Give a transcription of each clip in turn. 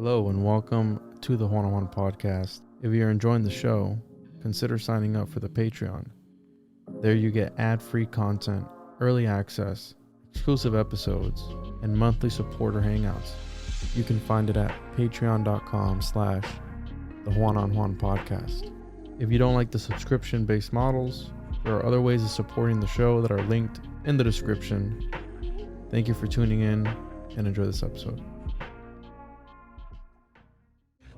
Hello and welcome to the One-on-One Podcast. If you're enjoying the show, consider signing up for the Patreon. There you get ad-free content, early access, exclusive episodes, and monthly supporter hangouts. You can find it at patreon.com/the One-on-One Podcast. If you don't like the subscription-based models, there are other ways of supporting the show that are linked in the description. Thank you for tuning in and enjoy this episode.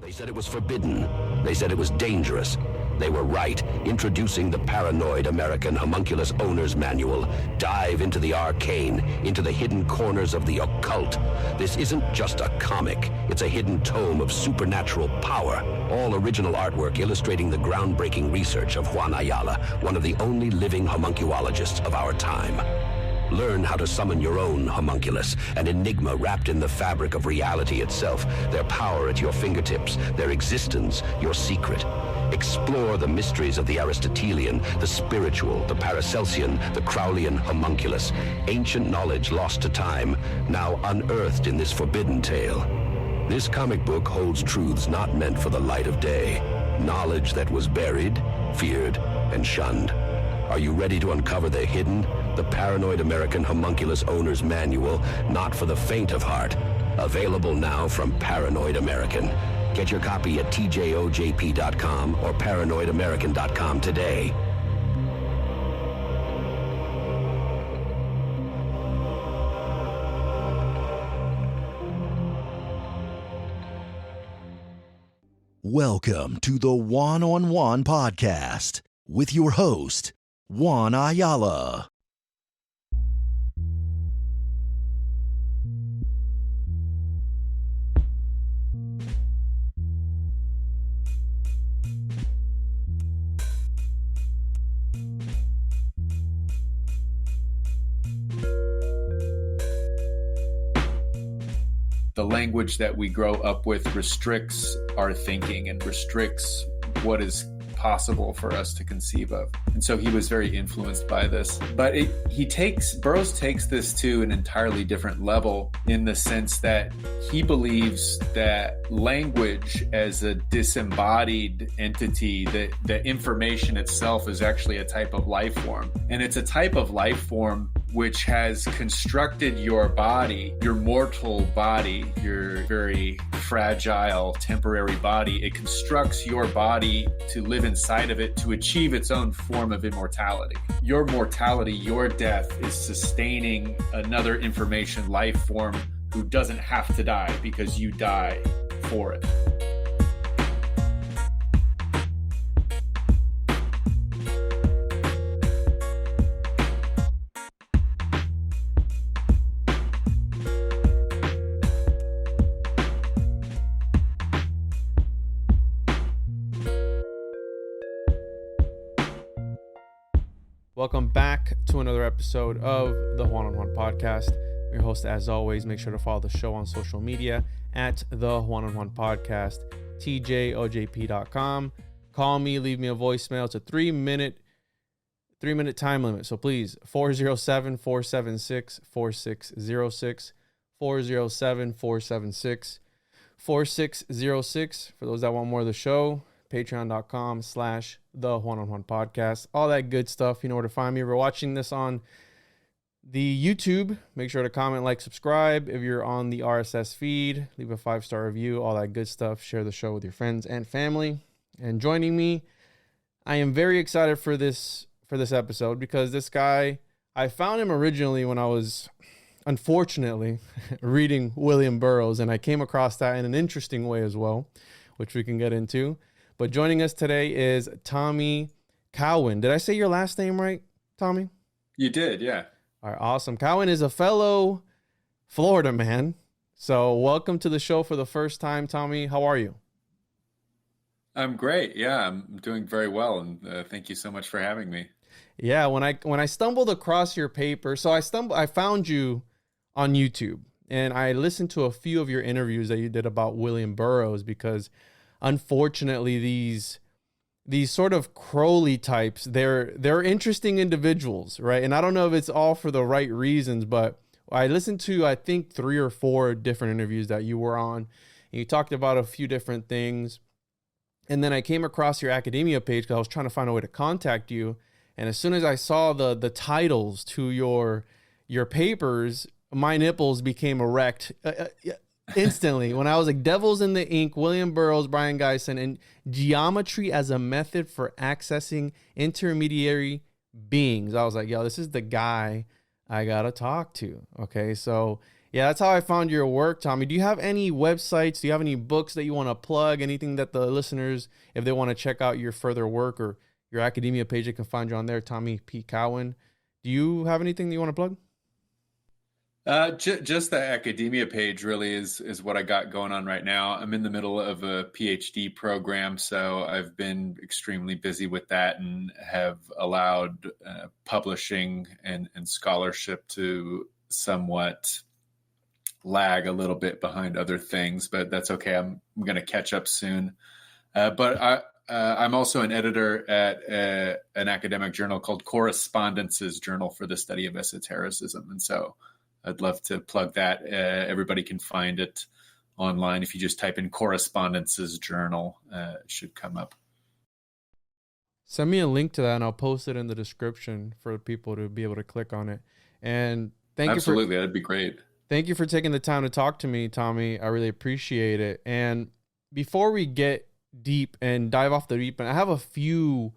They said it was forbidden. They said it was dangerous. They were right. Introducing the paranoid American homunculus owner's manual. Dive into the arcane, into the hidden corners of the occult. This isn't just a comic. It's a hidden tome of supernatural power. All original artwork illustrating the groundbreaking research of Juan Ayala, one of the only living homunculologists of our time. Learn how to summon your own homunculus, an enigma wrapped in the fabric of reality itself, their power at your fingertips, their existence, your secret. Explore the mysteries of the Aristotelian, the spiritual, the Paracelsian, the Crowleyan homunculus, ancient knowledge lost to time, now unearthed in this forbidden tale. This comic book holds truths not meant for the light of day, knowledge that was buried, feared, and shunned. Are you ready to uncover the hidden? The Paranoid American Homunculus Owner's Manual, not for the faint of heart. Available now from Paranoid American. Get your copy at tjojp.com or paranoidamerican.com today. Welcome to the One-on-One Podcast with your host, Juan Ayala. The language that we grow up with restricts our thinking and restricts what is possible for us to conceive of. And so he was very influenced by this. But Burroughs takes this to an entirely different level in the sense that he believes that language as a disembodied entity, that the information itself is actually a type of life form. And it's a type of life form which has constructed your body, your mortal body, your very fragile, temporary body. It constructs your body to live inside of it to achieve its own form of immortality. Your mortality, your death is sustaining another information life form who doesn't have to die because you die for it. Welcome back to another episode of the One-on-One Podcast. I'm your host, as always. Make sure to follow the show on social media at the One-on-One Podcast, tjojp.com. Call me, leave me a voicemail. It's a 3-minute time limit. So please, 407-476-4606, 407-476-4606. For those that want more of the show, patreon.com/the One-on-One Podcast. All that good stuff. You know where to find me. If you're watching this on the YouTube, make sure to comment, like, subscribe. If you're on the RSS feed, leave a 5-star review, all that good stuff. Share the show with your friends and family. And joining me, I am very excited for this episode because this guy, I found him originally when I was, unfortunately, reading William Burroughs, and I came across that in an interesting way as well, which we can get into. But joining us today is Tommy Cowan. Did I say your last name right, Tommy? You did, yeah. All right, awesome. Cowan is a fellow Florida man. So welcome to the show for the first time, Tommy. How are you? I'm great. Yeah, I'm doing very well. And thank you so much for having me. Yeah, when I stumbled across your paper, so I found you on YouTube and I listened to a few of your interviews that you did about William Burroughs because unfortunately these sort of Crowley types, they're interesting individuals, right? And I don't know if it's all for the right reasons, but I listened to, I think, 3 or 4 different interviews that you were on, and you talked about a few different things. And then I came across your academia page because I was trying to find a way to contact you. And as soon as I saw the titles to your papers, my nipples became erect instantly. When I was like Devils in the Ink, William Burroughs, Brian Geisen, and Geometry as a Method for Accessing Intermediary Beings. I was like, yo, this is the guy I got to talk to. Okay, so yeah, that's how I found your work, Tommy. Do you have any websites? Do you have any books that you want to plug? Anything that the listeners, if they want to check out your further work or your academia page, they can find you on there, Tommy P. Cowan. Do you have anything that you want to plug? Just the academia page really is what I got going on right now. I'm in the middle of a PhD program, so I've been extremely busy with that and have allowed publishing and scholarship to somewhat lag a little bit behind other things, but that's okay. I'm going to catch up soon. But I'm also an editor at an academic journal called Correspondences Journal for the Study of Esotericism. And so I'd love to plug that. Everybody can find it online. If you just type in Correspondences Journal, it should come up. Send me a link to that and I'll post it in the description for people to be able to click on it. And Absolutely, that'd be great. Thank you for taking the time to talk to me, Tommy. I really appreciate it. And before we get deep and dive off the deep end, I have a few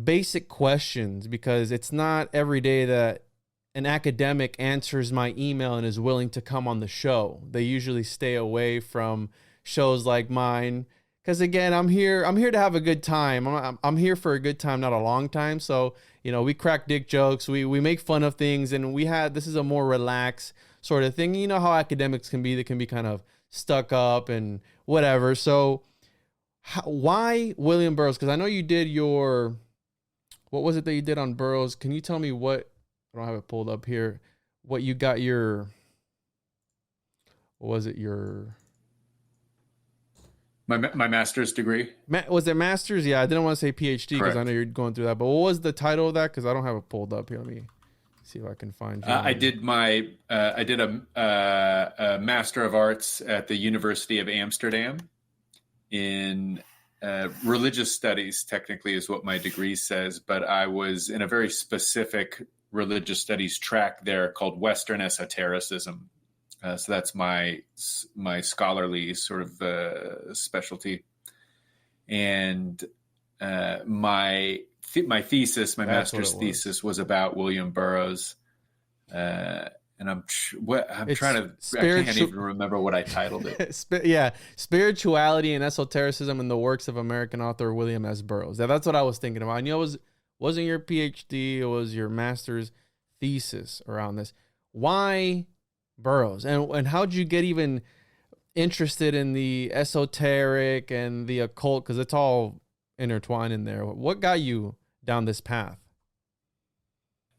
basic questions because it's not every day that an academic answers my email and is willing to come on the show. They usually stay away from shows like mine because, again, I'm here to have a good time. I'm here for a good time, not a long time. So, you know, we crack dick jokes, we make fun of things, and this is a more relaxed sort of thing. You know how academics can be; they can be kind of stuck up and whatever. So, why William Burroughs? Because I know you did what was it that you did on Burroughs? Can you tell me what? I don't have it pulled up here. What you got what was it? My master's degree. Was it master's? Yeah, I didn't want to say PhD because I know you're going through that. But what was the title of that? Because I don't have it pulled up here. Let me see if I can find you. I did a Master of Arts at the University of Amsterdam in religious studies. Technically, is what my degree says, but I was in a very specific religious studies track there called Western Esotericism. So that's my scholarly sort of specialty. And my thesis, my master's thesis, was about William Burroughs. And I can't even remember what I titled it. Spirituality and Esotericism in the Works of American Author William S. Burroughs. That's what I was thinking about. I knew it wasn't your PhD, it was your master's thesis around this. Why Burroughs? And how'd you get even interested in the esoteric and the occult? Because it's all intertwined in there. What got you down this path?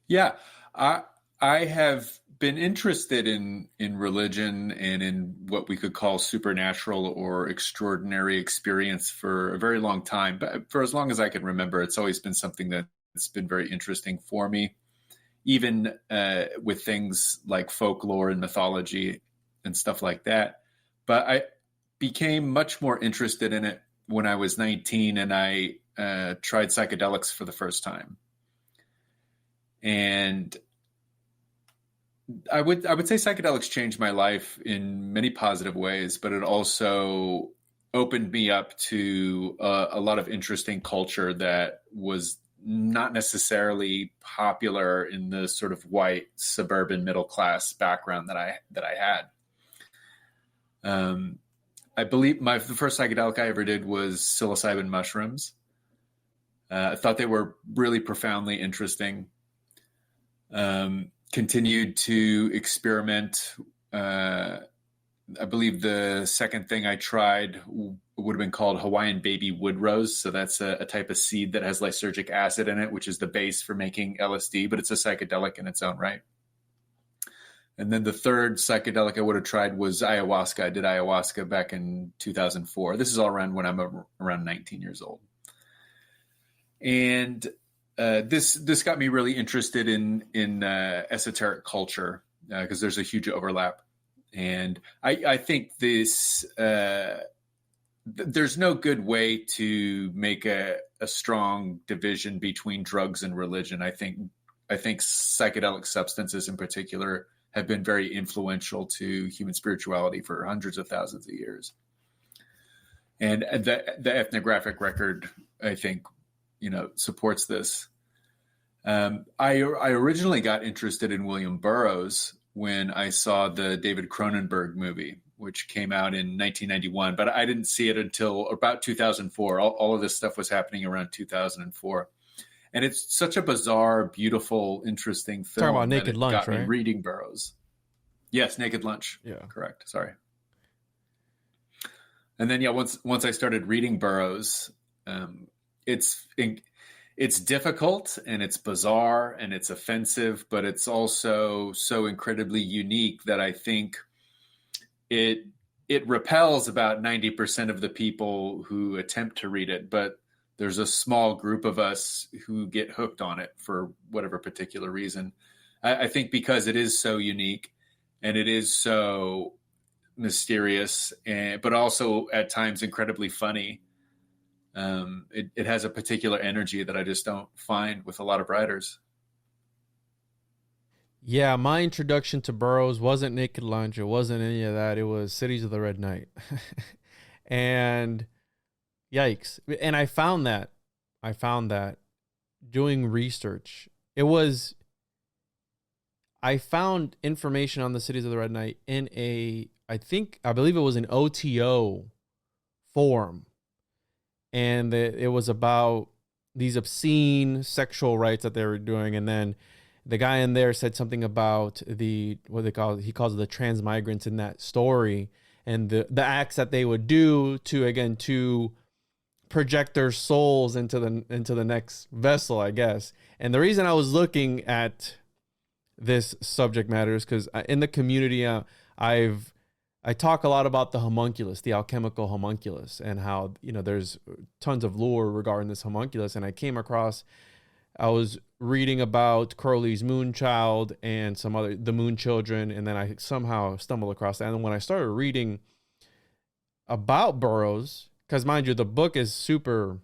Yeah, I have been interested in religion and in what we could call supernatural or extraordinary experience for a very long time. But for as long as I can remember, it's always been something that's been very interesting for me, even with things like folklore and mythology and stuff like that. But I became much more interested in it when I was 19 and I tried psychedelics for the first time. And I would say psychedelics changed my life in many positive ways, but it also opened me up to a lot of interesting culture that was not necessarily popular in the sort of white suburban middle class background that I had. I believe the first psychedelic I ever did was psilocybin mushrooms. I thought they were really profoundly interesting. Continued to experiment. I believe the second thing I tried would have been called Hawaiian baby wood rose. So that's a type of seed that has lysergic acid in it, which is the base for making LSD, but it's a psychedelic in its own right. And then the third psychedelic I would have tried was ayahuasca. I did ayahuasca back in 2004. This is all around when I'm around 19 years old. And this got me really interested in esoteric culture because there's a huge overlap. And I think this, there's no good way to make a strong division between drugs and religion. I think psychedelic substances in particular have been very influential to human spirituality for hundreds of thousands of years. And the ethnographic record, I think, supports this. I originally got interested in William Burroughs when I saw the David Cronenberg movie, which came out in 1991, but I didn't see it until about 2004. All of this stuff was happening around 2004. And it's such a bizarre, beautiful, interesting film. Talking about Naked Lunch, got me right? reading Burroughs. Yes, Naked Lunch. Yeah. Correct. Sorry. And then, once I started reading Burroughs, it's difficult and it's bizarre and it's offensive, but it's also so incredibly unique that I think it repels about 90% of the people who attempt to read it, but there's a small group of us who get hooked on it for whatever particular reason. I think because it is so unique and it is so mysterious, but also at times incredibly funny. It has a particular energy that I just don't find with a lot of writers. Yeah, my introduction to Burroughs wasn't Naked Lunch. It wasn't any of that. It was Cities of the Red Night. And yikes. And I found that doing research. I found information on the Cities of the Red Night in I believe it was an OTO forum. And it was about these obscene sexual rites that they were doing. And then the guy in there said something about he calls it the transmigrants in that story, and the acts that they would do to project their souls into the next vessel, I guess. And the reason I was looking at this subject matter is because in the community, I talk a lot about the homunculus, the alchemical homunculus, and how, there's tons of lore regarding this homunculus. And I was reading about Crowley's Moonchild and the Moon Children, and then I somehow stumbled across that. And when I started reading about Burroughs, because mind you, the book is super,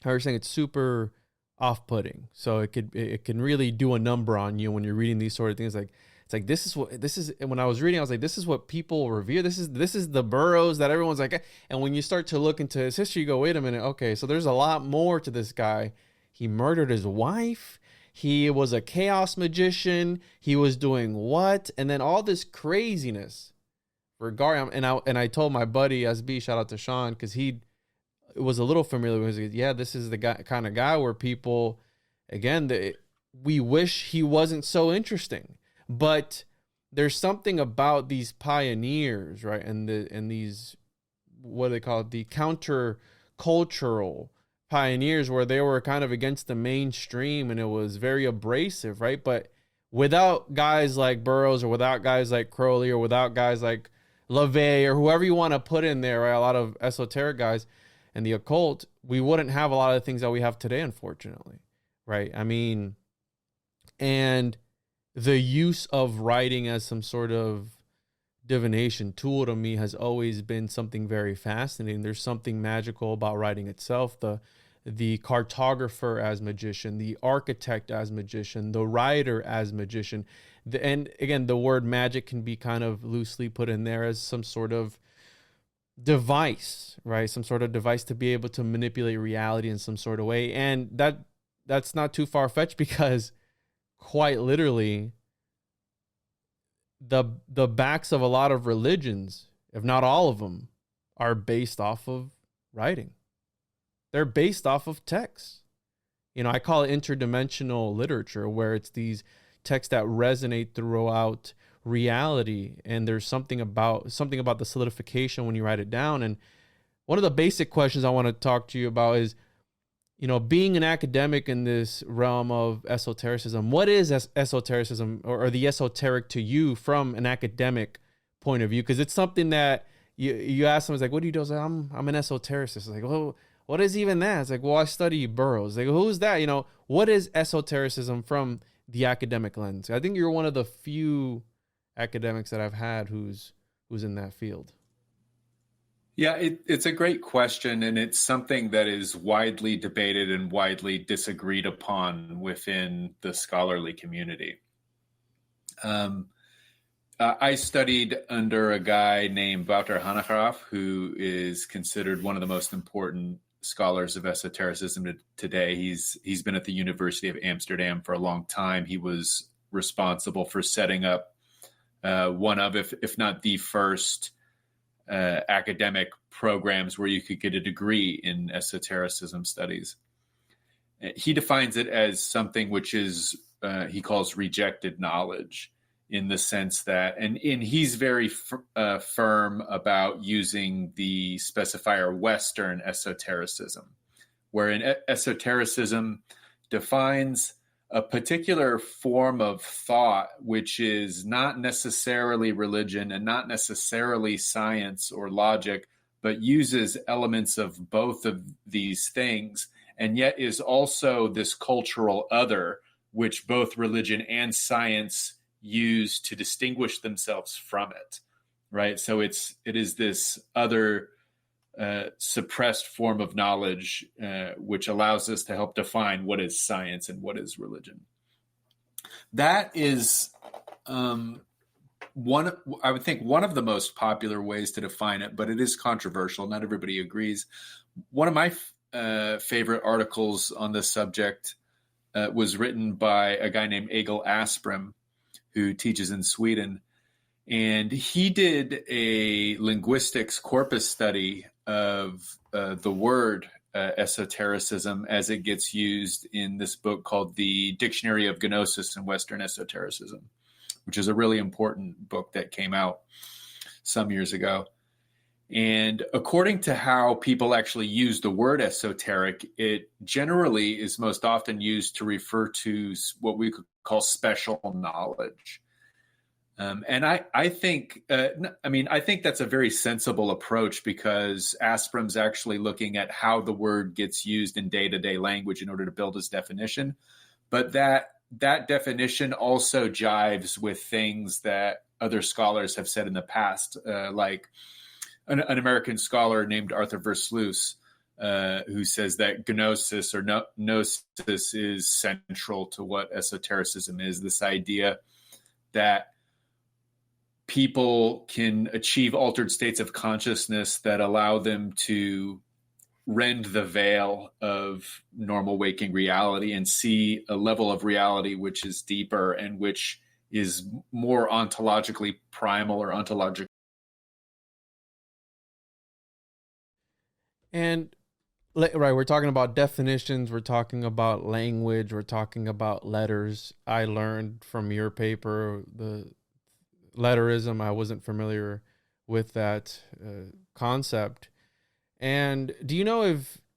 how are you saying, it's super off-putting. So it can really do a number on you when you're reading these sort of things. It's like, this is, when I was reading, I was like, this is what people revere. This is the Burroughs that everyone's like, and when you start to look into his history, you go, wait a minute. Okay. So there's a lot more to this guy. He murdered his wife. He was a chaos magician. He was doing what? And then all this craziness regarding, and I told my buddy SB, shout out to Sean, cause he was a little familiar with it. Yeah, this is the kind of guy where people, again, we wish he wasn't so interesting. But there's something about these pioneers, right? And these, what do they call it? The counter-cultural pioneers, where they were kind of against the mainstream and it was very abrasive, right? But without guys like Burroughs, or without guys like Crowley, or without guys like LaVey, or whoever you want to put in there, right? A lot of esoteric guys and the occult, we wouldn't have a lot of the things that we have today, unfortunately, right? I mean, and the use of writing as some sort of divination tool to me has always been something very fascinating. There's something magical about writing itself. The cartographer as magician, the architect as magician, the writer as magician. And again, the word magic can be kind of loosely put in there as some sort of device, right? Some sort of device to be able to manipulate reality in some sort of way. And that's not too far-fetched, because quite literally, the backs of a lot of religions, if not all of them, are based off of writing. They're based off of texts. I call it interdimensional literature, where it's these texts that resonate throughout reality, and there's something about the solidification when you write it down. And one of the basic questions I want to talk to you about is, being an academic in this realm of esotericism, what is esotericism, or the esoteric to you from an academic point of view? Because it's something that you ask someone, it's like, what do you do? I was like, I'm an esotericist. It's like, well, what is even that? It's like, well, I study Burroughs. Like, who's that? What is esotericism from the academic lens? I think you're one of the few academics that I've had who's in that field? Yeah, it's a great question, and it's something that is widely debated and widely disagreed upon within the scholarly community. I studied under a guy named Wouter Hanegraaff, who is considered one of the most important scholars of esotericism today. He's been at the University of Amsterdam for a long time. He was responsible for setting up one of, if not the first, academic programs where you could get a degree in esotericism studies. He defines it as something which is, he calls rejected knowledge, in the sense that, and he's very firm about using the specifier Western esotericism, wherein esotericism defines a particular form of thought which is not necessarily religion and not necessarily science or logic, but uses elements of both of these things, and yet is also this cultural other, which both religion and science use to distinguish themselves from it, right? So it is this other suppressed form of knowledge, which allows us to help define what is science and what is religion. That is I would think one of the most popular ways to define it, but it is controversial. Not everybody agrees. One of my favorite articles on this subject was written by a guy named Egil Asprem, who teaches in Sweden. And he did a linguistics corpus study of the word esotericism as it gets used in this book called The Dictionary of Gnosis and Western Esotericism, which is a really important book that came out some years ago. And according to how people actually use the word esoteric, it generally is most often used to refer to what we could call special knowledge. And I think that's a very sensible approach, because Asprem's actually looking at how the word gets used in day-to-day language in order to build his definition. But that definition also jives with things that other scholars have said in the past, like an American scholar named Arthur Versluis, who says that gnosis or gnosis is central to what esotericism is, this idea that people can achieve altered states of consciousness that allow them to rend the veil of normal waking reality and see a level of reality which is deeper and which is more ontologically primal or ontologically. And right, we're talking about definitions, we're talking about language, we're talking about letters. I learned from your paper the letterism. I wasn't familiar with that concept. And do you know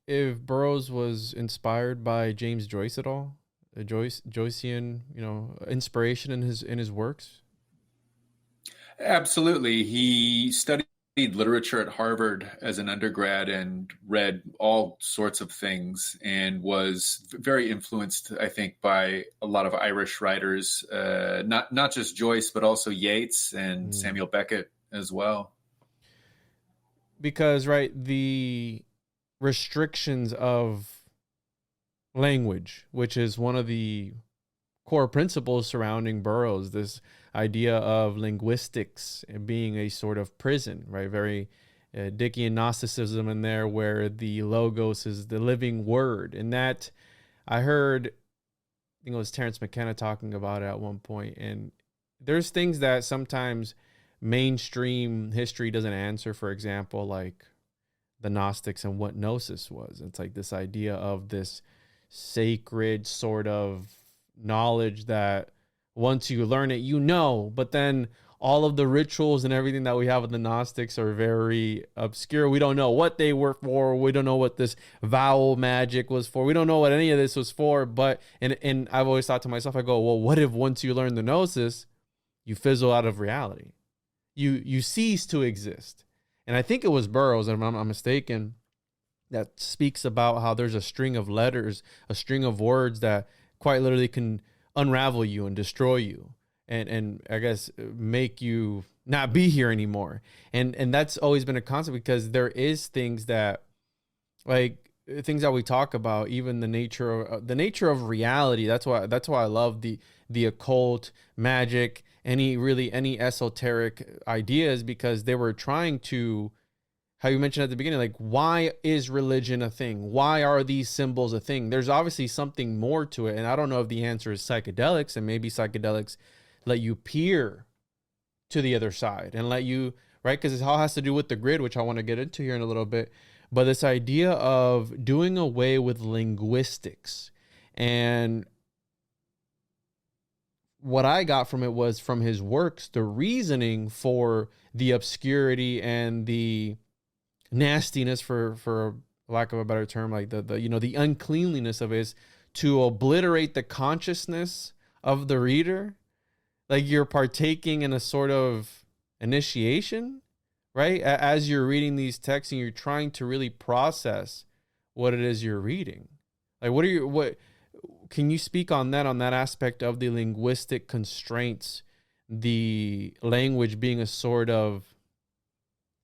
if Burroughs was inspired by James Joyce at all? A Joycean, inspiration in his works? Absolutely. He studied literature at Harvard as an undergrad and read all sorts of things, and was very influenced, I think, by a lot of Irish writers, not just Joyce, but also Yeats and Samuel Beckett as well. Because, right, the restrictions of language, which is one of the core principles surrounding Burroughs, this idea of linguistics being a sort of prison, right? Very Dickian Gnosticism in there, where the logos is the living word. And that I heard, I think it was Terence McKenna talking about it at one point. And there's things that sometimes mainstream history doesn't answer. For example, like the Gnostics and what gnosis was. It's like this idea of this sacred sort of knowledge that once you learn it, but then all of the rituals and everything that we have with the Gnostics are very obscure. We don't know what they were for. We don't know what this vowel magic was for. We don't know what any of this was for. But, and I've always thought to myself, I go, well, what if once you learn the gnosis, you fizzle out of reality? You cease to exist. And I think it was Burroughs, if I'm not mistaken, that speaks about how there's a string of letters, a string of words that quite literally can unravel you and destroy you. and I guess make you not be here anymore. And that's always been a concept, because there is things that, like, things that we talk about, even the nature of reality. That's why I love the occult, magic, any esoteric ideas, because they were trying to, how you mentioned at the beginning, like, why is religion a thing? Why are these symbols a thing? There's obviously something more to it. And I don't know if the answer is psychedelics, and maybe psychedelics let you peer to the other side and let you, right? Because it all has to do with the grid, which I want to get into here in a little bit. But this idea of doing away with linguistics, and what I got from it was, from his works, the reasoning for the obscurity and the nastiness, for lack of a better term, like the uncleanliness of it, is to obliterate the consciousness of the reader. Like, you're partaking in a sort of initiation, right? As you're reading these texts, and you're trying to really process what it is you're reading. Like, what can you speak on that aspect of the linguistic constraints, the language being a sort of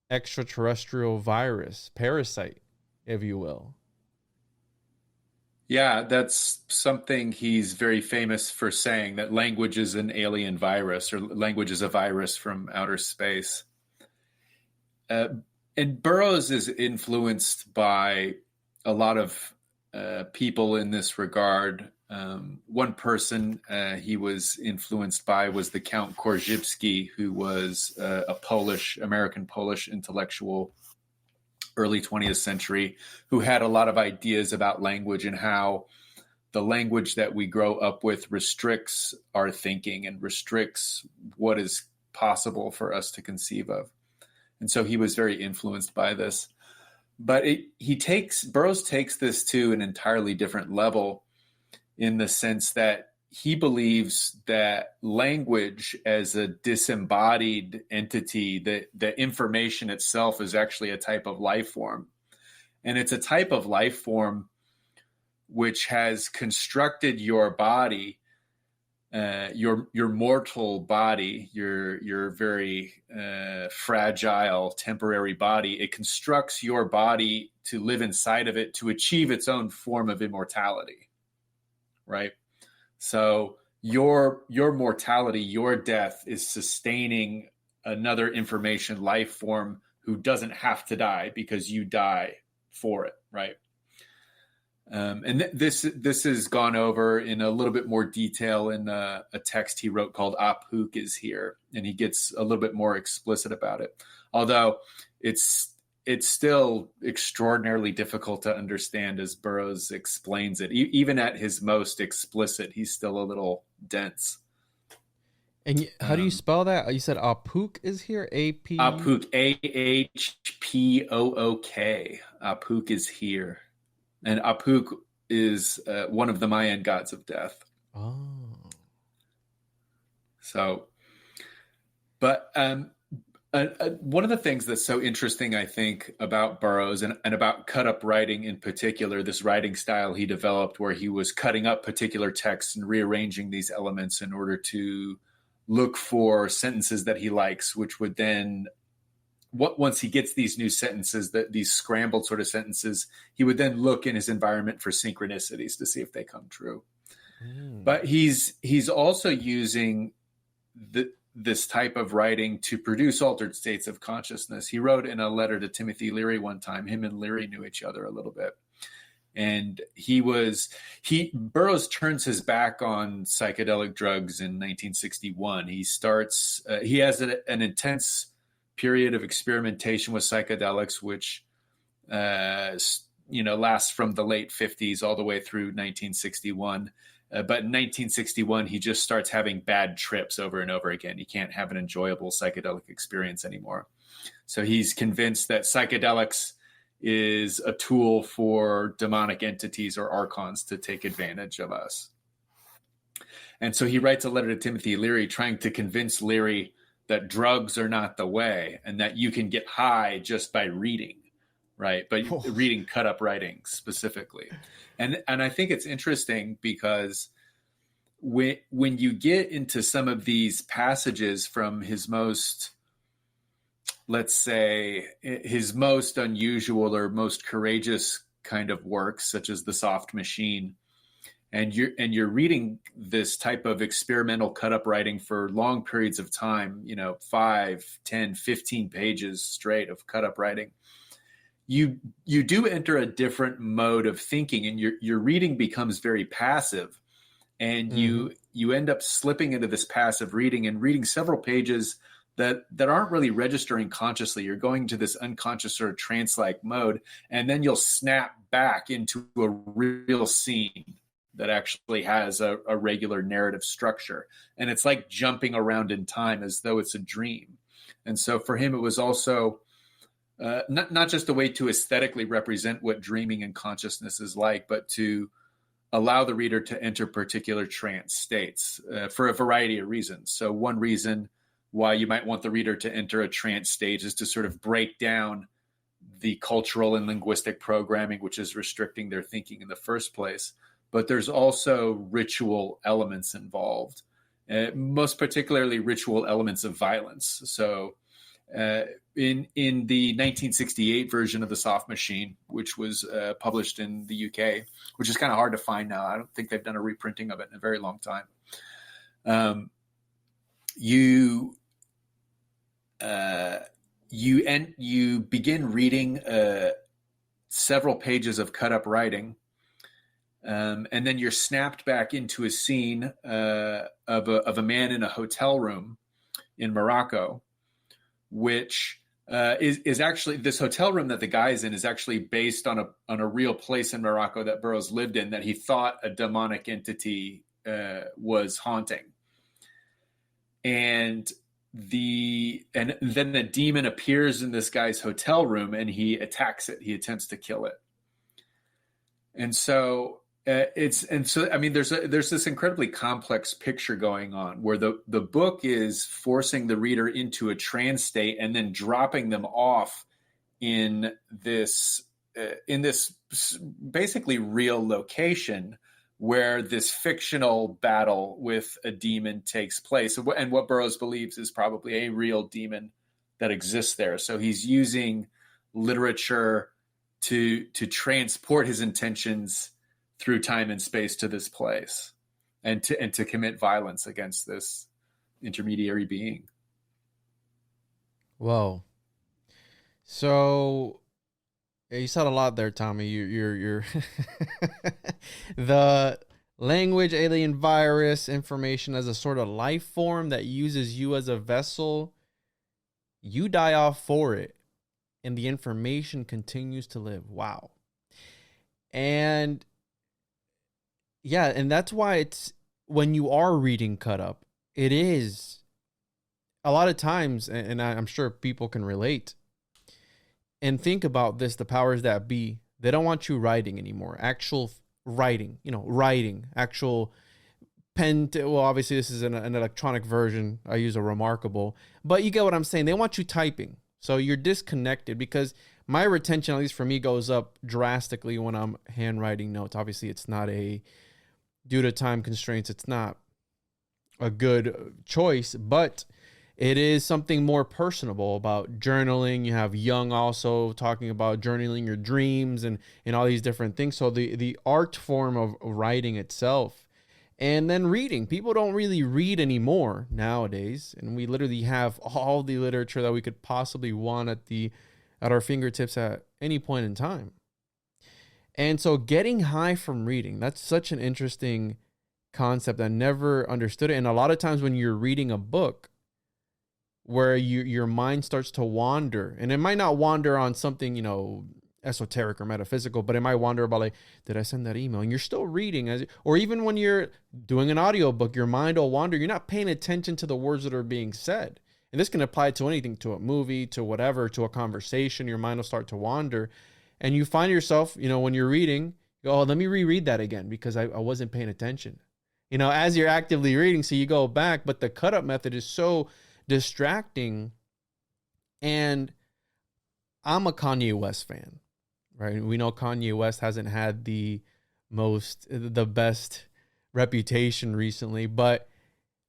extraterrestrial virus, parasite, if you will? Yeah, that's something he's very famous for saying, that language is an alien virus, or language is a virus from outer space. And Burroughs is influenced by a lot of people in this regard. One person he was influenced by was the Count Korzybski, who was a American Polish intellectual, early 20th century, who had a lot of ideas about language and how the language that we grow up with restricts our thinking and restricts what is possible for us to conceive of. And so he was very influenced by this. But Burroughs takes this to an entirely different level, in the sense that he believes that language, as a disembodied entity, the information itself is actually a type of life form. And it's a type of life form which has constructed your body, your mortal body, your very fragile temporary body. It constructs your body to live inside of it, to achieve its own form of immortality, right? So your mortality, your death, is sustaining another information life form who doesn't have to die because you die for it, right? And this has gone over in a little bit more detail in a text he wrote called Aphuk is Here, and he gets a little bit more explicit about it. Although it's still extraordinarily difficult to understand as Burroughs explains it. Even at his most explicit, he's still a little dense. And how do you spell that? You said Aphuk is here? A-P? Aphuk, A-H-P-O-O-K. Aphuk is here. And Aphuk is one of the Mayan gods of death. Oh. So, but one of the things that's so interesting, I think, about Burroughs and about cut-up writing in particular, this writing style he developed where he was cutting up particular texts and rearranging these elements in order to look for sentences that he likes, which would then, once he gets these new sentences, these scrambled sort of sentences, he would then look in his environment for synchronicities to see if they come true. But he's also using this type of writing to produce altered states of consciousness. He wrote in a letter to Timothy Leary one time, him and Leary knew each other a little bit. And Burroughs turns his back on psychedelic drugs in 1961. He has an intense period of experimentation with psychedelics, which, lasts from the late 50s all the way through 1961. But in 1961, he just starts having bad trips over and over again. He can't have an enjoyable psychedelic experience anymore. So he's convinced that psychedelics is a tool for demonic entities or archons to take advantage of us. And so he writes a letter to Timothy Leary trying to convince Leary that drugs are not the way and that you can get high just by reading, right? But reading cut up writing specifically. And I think it's interesting because when you get into some of these passages from his most, let's say, his most unusual or most courageous kind of works, such as The Soft Machine, and you're reading this type of experimental cut-up writing for long periods of time, 5, 10, 15 pages straight of cut-up writing, you do enter a different mode of thinking, and your reading becomes very passive, and you end up slipping into this passive reading and reading several pages that aren't really registering consciously. You're going to this unconscious sort of trance-like mode, and then you'll snap back into a real scene that actually has a regular narrative structure. And it's like jumping around in time as though it's a dream. And so for him, it was also not just a way to aesthetically represent what dreaming and consciousness is like, but to allow the reader to enter particular trance states for a variety of reasons. So one reason why you might want the reader to enter a trance state is to sort of break down the cultural and linguistic programming, which is restricting their thinking in the first place. But there's also ritual elements involved, most particularly ritual elements of violence. So in the 1968 version of The Soft Machine, which was published in the UK, which is kind of hard to find now. I don't think they've done a reprinting of it in a very long time. You begin reading several pages of cut-up writing, and then you're snapped back into a scene of a man in a hotel room in Morocco, which is actually, this hotel room that the guy's in is actually based on a real place in Morocco that Burroughs lived in, that he thought a demonic entity was haunting. And then the demon appears in this guy's hotel room and he attacks it. He attempts to kill it. And so there's this incredibly complex picture going on where the book is forcing the reader into a trance state and then dropping them off in this basically real location where this fictional battle with a demon takes place, and what Burroughs believes is probably a real demon that exists there. So he's using literature to transport his intentions through time and space to this place, and to commit violence against this intermediary being. Whoa. So you said a lot there, Tommy. You're the language, alien virus, information as a sort of life form that uses you as a vessel. You die off for it, and the information continues to live. Wow. And yeah, and that's why it's, when you are reading cut up, it is a lot of times, and I'm sure people can relate and think about this, the powers that be, they don't want you writing anymore. Actual writing, actual pen. Well, obviously this is an electronic version. I use a Remarkable, but you get what I'm saying. They want you typing. So you're disconnected, because my retention, at least for me, goes up drastically when I'm handwriting notes. Obviously it's not due to time constraints, it's not a good choice, but it is something more personable about journaling. You have Jung also talking about journaling your dreams and all these different things. So the art form of writing itself, and then reading. People don't really read anymore nowadays, and we literally have all the literature that we could possibly want at our fingertips at any point in time. And so getting high from reading, that's such an interesting concept. I never understood it. And a lot of times when you're reading a book where your mind starts to wander, and it might not wander on something, esoteric or metaphysical, but it might wander about, like, did I send that email? And you're still reading, or even when you're doing an audiobook, your mind will wander. You're not paying attention to the words that are being said. And this can apply to anything, to a movie, to whatever, to a conversation. Your mind will start to wander. And you find yourself, when you're reading, you go, oh, let me reread that again because I wasn't paying attention, as you're actively reading. So you go back, but the cut up method is so distracting. And I'm a Kanye West fan, right? We know Kanye West hasn't had the best reputation recently, but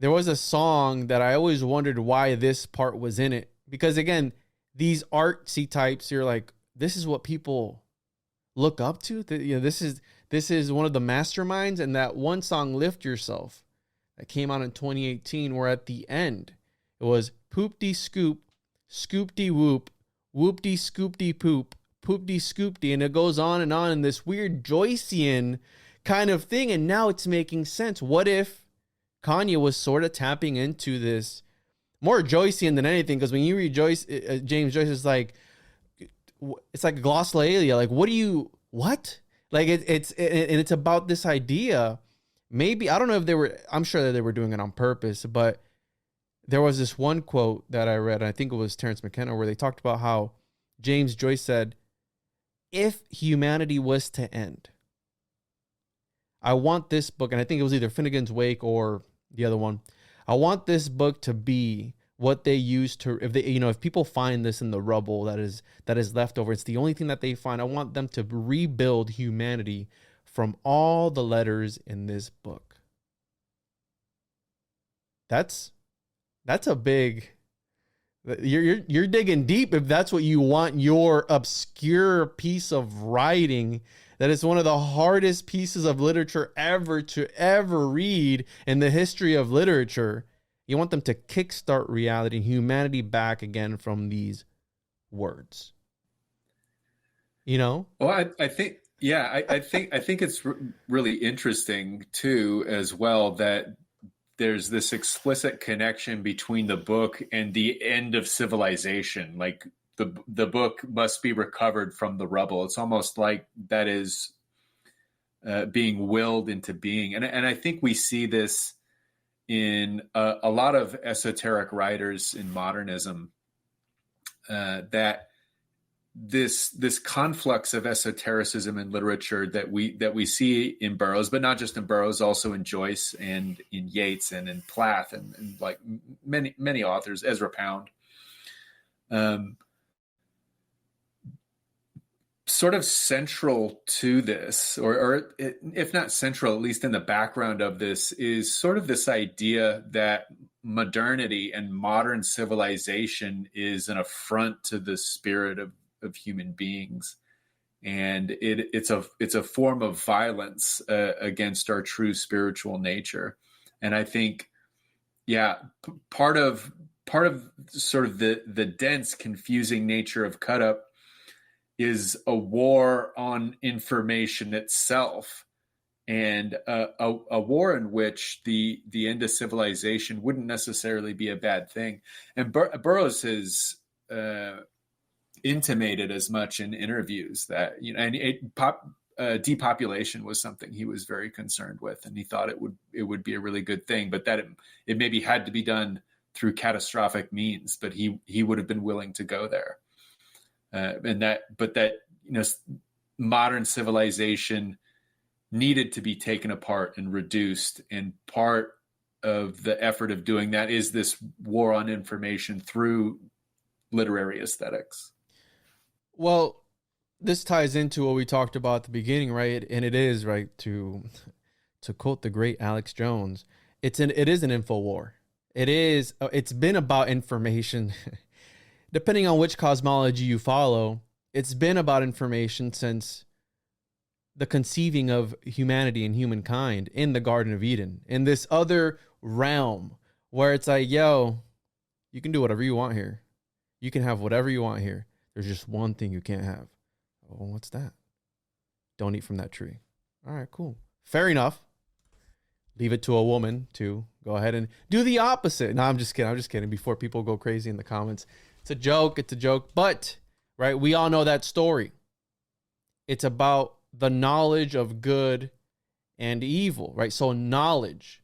there was a song that I always wondered why this part was in it. Because again, these artsy types, you're like, this is what people look up to. This is one of the masterminds. And that one song, Lift Yourself, that came out in 2018, where at the end it was poop-de scoop, scoop-de whoop, whoop-de scoop-de poop, poop-de scoop-de, and it goes on in this weird Joycean kind of thing. And now it's making sense. What if Kanye was sort of tapping into this more Joycean than anything? Because when you read James Joyce, it's like a glossolalia. Like, what? Like it's about this idea. Maybe, I don't know if I'm sure that they were doing it on purpose, but there was this one quote that I read, and I think it was Terence McKenna, where they talked about how James Joyce said, if humanity was to end, I want this book, and I think it was either Finnegan's Wake or the other one, I want this book to be what they use to, if people find this in the rubble that is left over, it's the only thing that they find. I want them to rebuild humanity from all the letters in this book. That's a big, you're digging deep if that's what you want your obscure piece of writing, that is one of the hardest pieces of literature ever read in the history of literature. You want them to kickstart reality and humanity back again from these words. Well, I think, yeah, I think it's really interesting too, as well, that there's this explicit connection between the book and the end of civilization. Like the book must be recovered from the rubble. It's almost like that is being willed into being. And I think we see this in a lot of esoteric writers in modernism, that this conflux of esotericism in literature that we see in Burroughs, but not just in Burroughs, also in Joyce and in Yeats and in Plath and like many authors, Ezra Pound, sort of central to this, or if not central, at least in the background of this, is sort of this idea that modernity and modern civilization is an affront to the spirit of human beings, and it's a form of violence against our true spiritual nature. And I think, part of sort of the dense, confusing nature of Cut Up is a war on information itself, and a war in which the end of civilization wouldn't necessarily be a bad thing. And Burroughs has intimated as much in interviews that, depopulation was something he was very concerned with, and he thought it would be a really good thing, but that it maybe had to be done through catastrophic means, but he would have been willing to go there. But modern civilization needed to be taken apart and reduced, and part of the effort of doing that is this war on information through literary aesthetics. Well, this ties into what we talked about at the beginning, right? And it is, right, to quote the great Alex Jones, it is an info war. It's been about information. Depending on which cosmology you follow, it's been about information since the conceiving of humanity and humankind in the Garden of Eden, in this other realm where it's like, yo, you can do whatever you want here. You can have whatever you want here. There's just one thing you can't have. Oh, what's that? Don't eat from that tree. All right, cool. Fair enough. Leave it to a woman to go ahead and do the opposite. No, I'm just kidding. Before people go crazy in the comments. It's a joke. But, right, we all know that story. It's about the knowledge of good and evil, right? So knowledge,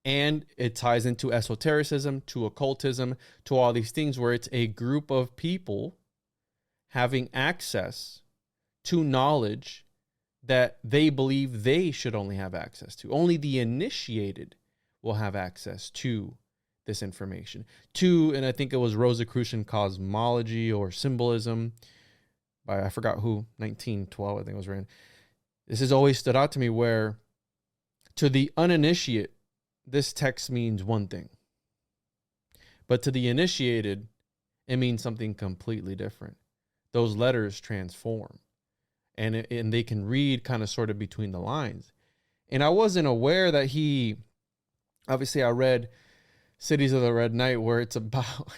and it ties into esotericism, to occultism, to all these things where it's a group of people having access to knowledge that they believe they should only have access to. Only the initiated will have access to this information. And I think it was Rosicrucian cosmology or symbolism by, I forgot who, 1912, I think it was written. This has always stood out to me, where To the uninitiate, this text means one thing. But to the initiated, it means something completely different. Those letters transform. And they can read kind of sort of between the lines. And I wasn't aware that obviously I read Cities of the Red Night, where it's about,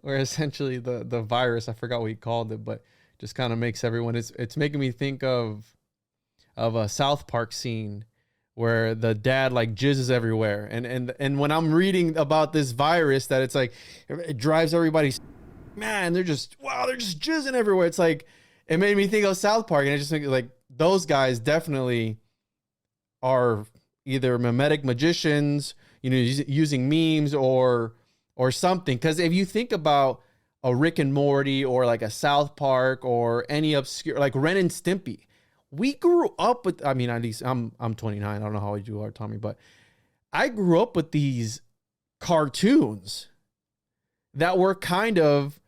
where essentially the virus, I forgot what he called it, but just kind of makes everyone, it's making me think of a South Park scene where the dad like jizzes everywhere. And when I'm reading about this virus, that it's like, it drives everybody, man, they're just jizzing everywhere. It's like, it made me think of South Park, and it just makes like, those guys definitely are either mimetic magicians, using memes or something. Because if you think about a Rick and Morty or like a South Park or any obscure, like Ren and Stimpy, we grew up with, I mean, at least I'm 29. I don't know how old you are, Tommy, but I grew up with these cartoons that were kind of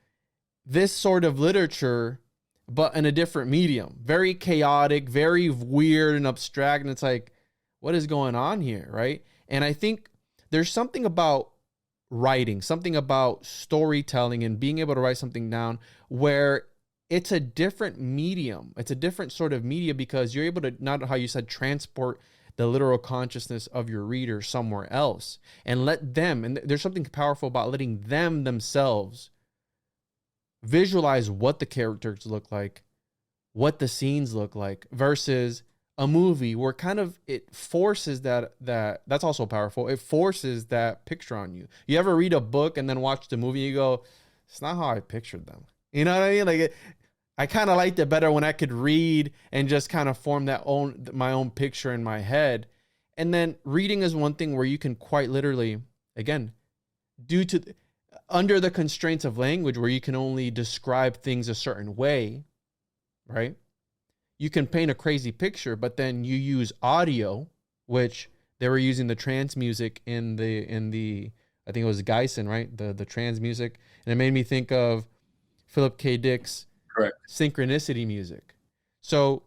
this sort of literature, but in a different medium. Very chaotic, very weird and abstract. And it's like, what is going on here, right? And I think there's something about writing, something about storytelling and being able to write something down where it's a different medium. It's a different sort of media, because you're able to, not how you said, transport the literal consciousness of your reader somewhere else and let them, and there's something powerful about letting them themselves visualize what the characters look like, what the scenes look like, versus a movie where kind of it forces that's also powerful. It forces that picture on you. You ever read a book and then watch the movie and you go, it's not how I pictured them. You know what I mean? Like, I kind of liked it better when I could read and just kind of form my own picture in my head. And then reading is one thing where you can quite literally, again, under the constraints of language, where you can only describe things a certain way, right? You can paint a crazy picture, but then you use audio, which they were using the trance music in the I think it was Geisen, right? The trance music. And it made me think of Philip K. Dick's Correct. Synchronicity music. So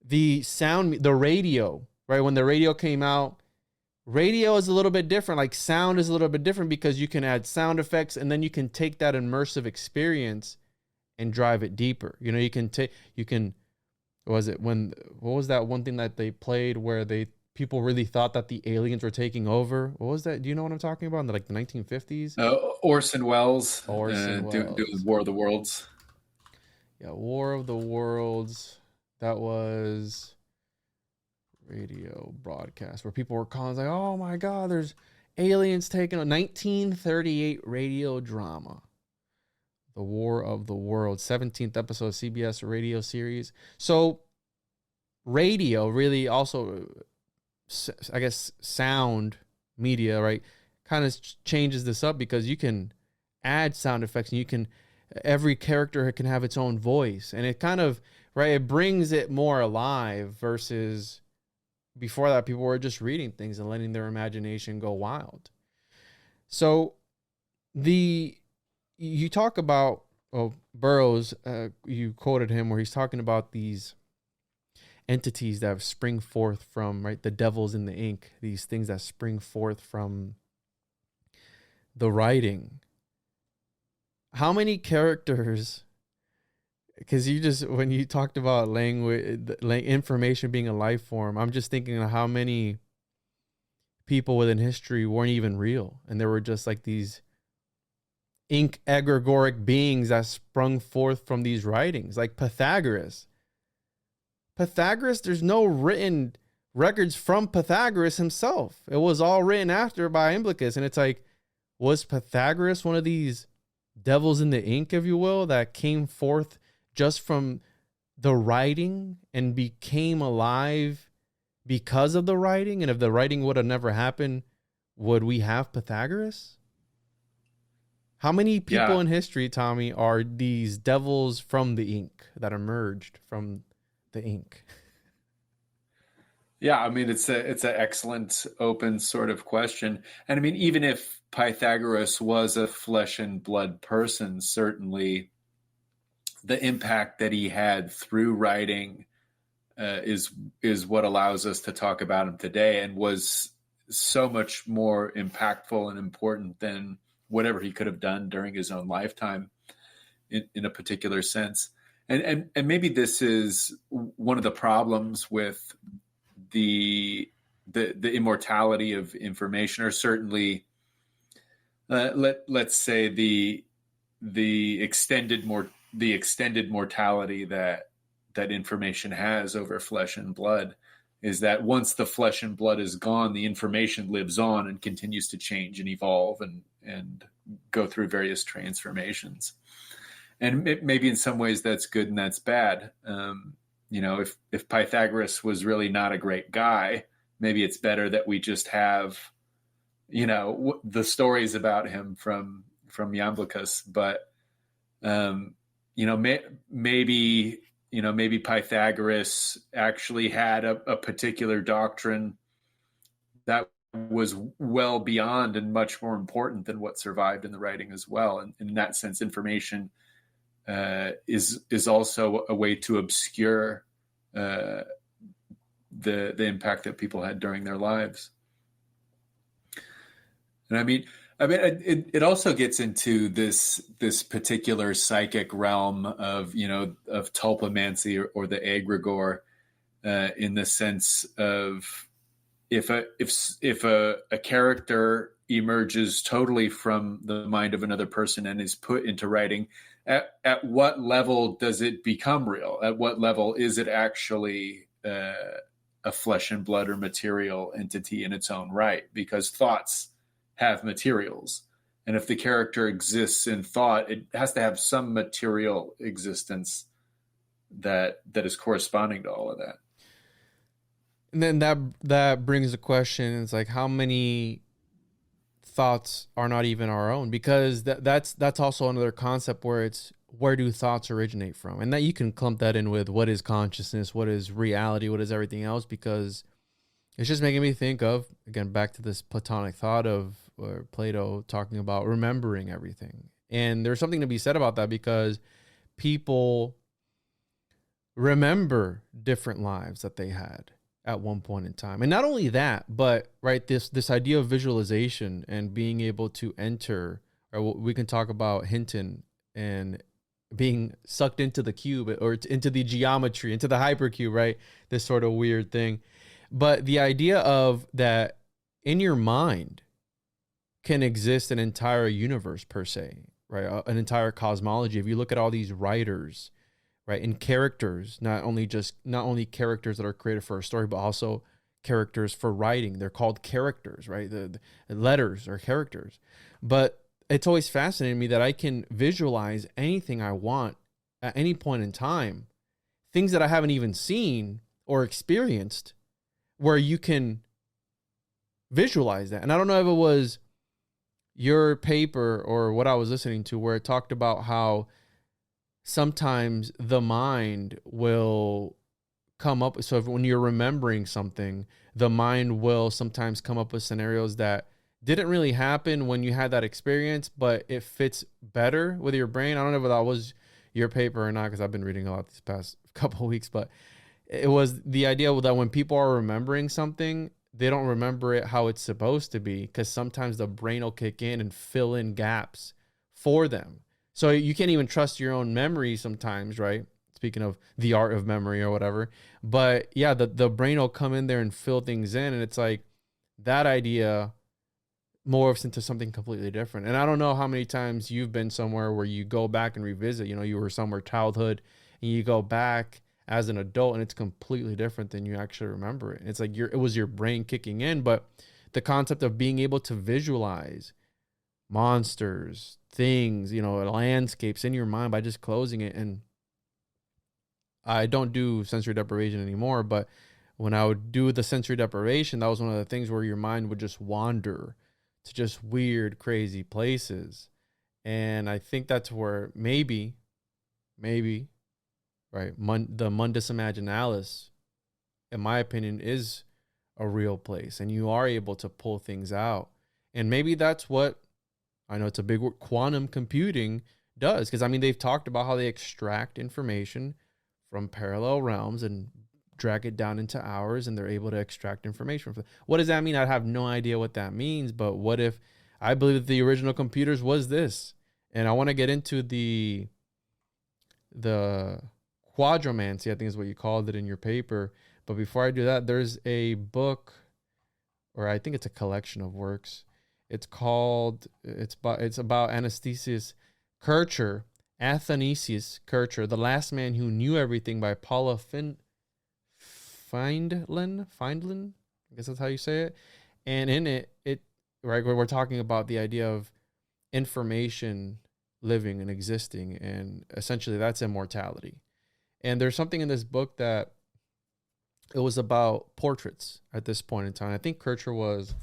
the sound, the radio, right? When the radio came out, radio is a little bit different. Like, sound is a little bit different because you can add sound effects, and then you can take that immersive experience and drive it deeper. What was that one thing that they played where people really thought that the aliens were taking over? What was that? Do you know what I'm talking about? In the 1950s? Orson Welles. Doing War of the Worlds. Yeah, War of the Worlds. That was radio broadcast where people were calling like, oh my God, there's aliens taking a 1938 radio drama. The War of the Worlds, 17th episode CBS radio series. So radio really also, I guess, sound media, right, kind of changes this up, because you can add sound effects and every character can have its own voice, and it kind of, right, it brings it more alive, versus before that people were just reading things and letting their imagination go wild. So you talk about Burroughs, you quoted him where he's talking about these entities that spring forth from, right, the devils in the ink, these things that spring forth from the writing. How many characters, because when you talked about language, information being a life form, I'm just thinking of how many people within history weren't even real, and there were just like these ink egregoric beings that sprung forth from these writings, like Pythagoras. There's no written records from Pythagoras himself. It was all written after by Imblicus, and it's like, was Pythagoras one of these devils in the ink, if you will, that came forth just from the writing and became alive because of the writing? And if the writing would have never happened, would we have Pythagoras? How many people in history, Tommy, are these devils from the ink that emerged from the ink? Yeah, I mean, it's an excellent open sort of question. And I mean, even if Pythagoras was a flesh and blood person, certainly the impact that he had through writing is what allows us to talk about him today, and was so much more impactful and important than whatever he could have done during his own lifetime in a particular sense. And maybe this is one of the problems with the immortality of information, or certainly let's say the extended mortality that information has over flesh and blood, is that once the flesh and blood is gone, the information lives on and continues to change and evolve and go through various transformations. And maybe in some ways that's good and that's bad. If Pythagoras was really not a great guy, maybe it's better that we just have, the stories about him from Iamblichus. But, maybe Pythagoras actually had a particular doctrine that was well beyond and much more important than what survived in the writing as well. And in that sense, information is also a way to obscure the impact that people had during their lives. And it also gets into this particular psychic realm of tulpomancy or the egregore, in the sense of if a character emerges totally from the mind of another person and is put into writing, at what level does it become real? At what level is it actually a flesh and blood or material entity in its own right? Because thoughts have materials. And if the character exists in thought, it has to have some material existence that is corresponding to all of that. And then that brings a question. It's like, how many thoughts are not even our own? Because that's also another concept where it's, where do thoughts originate from? And that you can clump that in with what is consciousness, what is reality, what is everything else, because it's just making me think of, again, back to this Platonic thought of Plato talking about remembering everything. And there's something to be said about that, because people remember different lives that they had at one point in time. And not only that, but right, this idea of visualization and being able to enter, or we can talk about Hinton and being sucked into the cube, or into the geometry, into the hypercube, right? This sort of weird thing. But the idea of that in your mind can exist an entire universe per se, right? An entire cosmology. If you look at all these writers, right, and characters, not only characters that are created for a story, but also characters for writing. They're called characters, right? The letters are characters. But it's always fascinated me that I can visualize anything I want at any point in time, things that I haven't even seen or experienced, where you can visualize that. And I don't know if it was your paper or what I was listening to, where it talked about how sometimes the mind will come up. So when you're remembering something, the mind will sometimes come up with scenarios that didn't really happen when you had that experience, but it fits better with your brain. I don't know if that was your paper or not, because I've been reading a lot these past couple of weeks, but it was the idea that when people are remembering something, they don't remember it how it's supposed to be, because sometimes the brain will kick in and fill in gaps for them. So you can't even trust your own memory sometimes, right? Speaking of the art of memory or whatever. But yeah, the brain will come in there and fill things in. And it's like that idea morphs into something completely different. And I don't know how many times you've been somewhere where you go back and revisit, you were somewhere childhood and you go back as an adult and it's completely different than you actually remember it. And it's like it was your brain kicking in. But the concept of being able to visualize monsters, things, landscapes in your mind by just closing it. And I don't do sensory deprivation anymore, but when I would do the sensory deprivation, that was one of the things where your mind would just wander to just weird, crazy places. And I think that's where maybe, right, the mundus imaginalis, in my opinion, is a real place. And you are able to pull things out. And maybe that's what, I know it's a big word, quantum computing does. Because, they've talked about how they extract information from parallel realms and drag it down into hours, and they're able to extract information from it. What does that mean? I have no idea what that means, but what if I believe that the original computers was this? And I want to get into the quadromancy, I think is what you called it in your paper. But before I do that, there's a book, or I think it's a collection of works. It's about Athanasius Kircher, The Last Man Who Knew Everything, by Paula Feindlin. I guess that's how you say it. And in it right, where we're talking about the idea of information living and existing, and essentially that's immortality. And there's something in this book that it was about portraits at this point in time. I think Kircher was,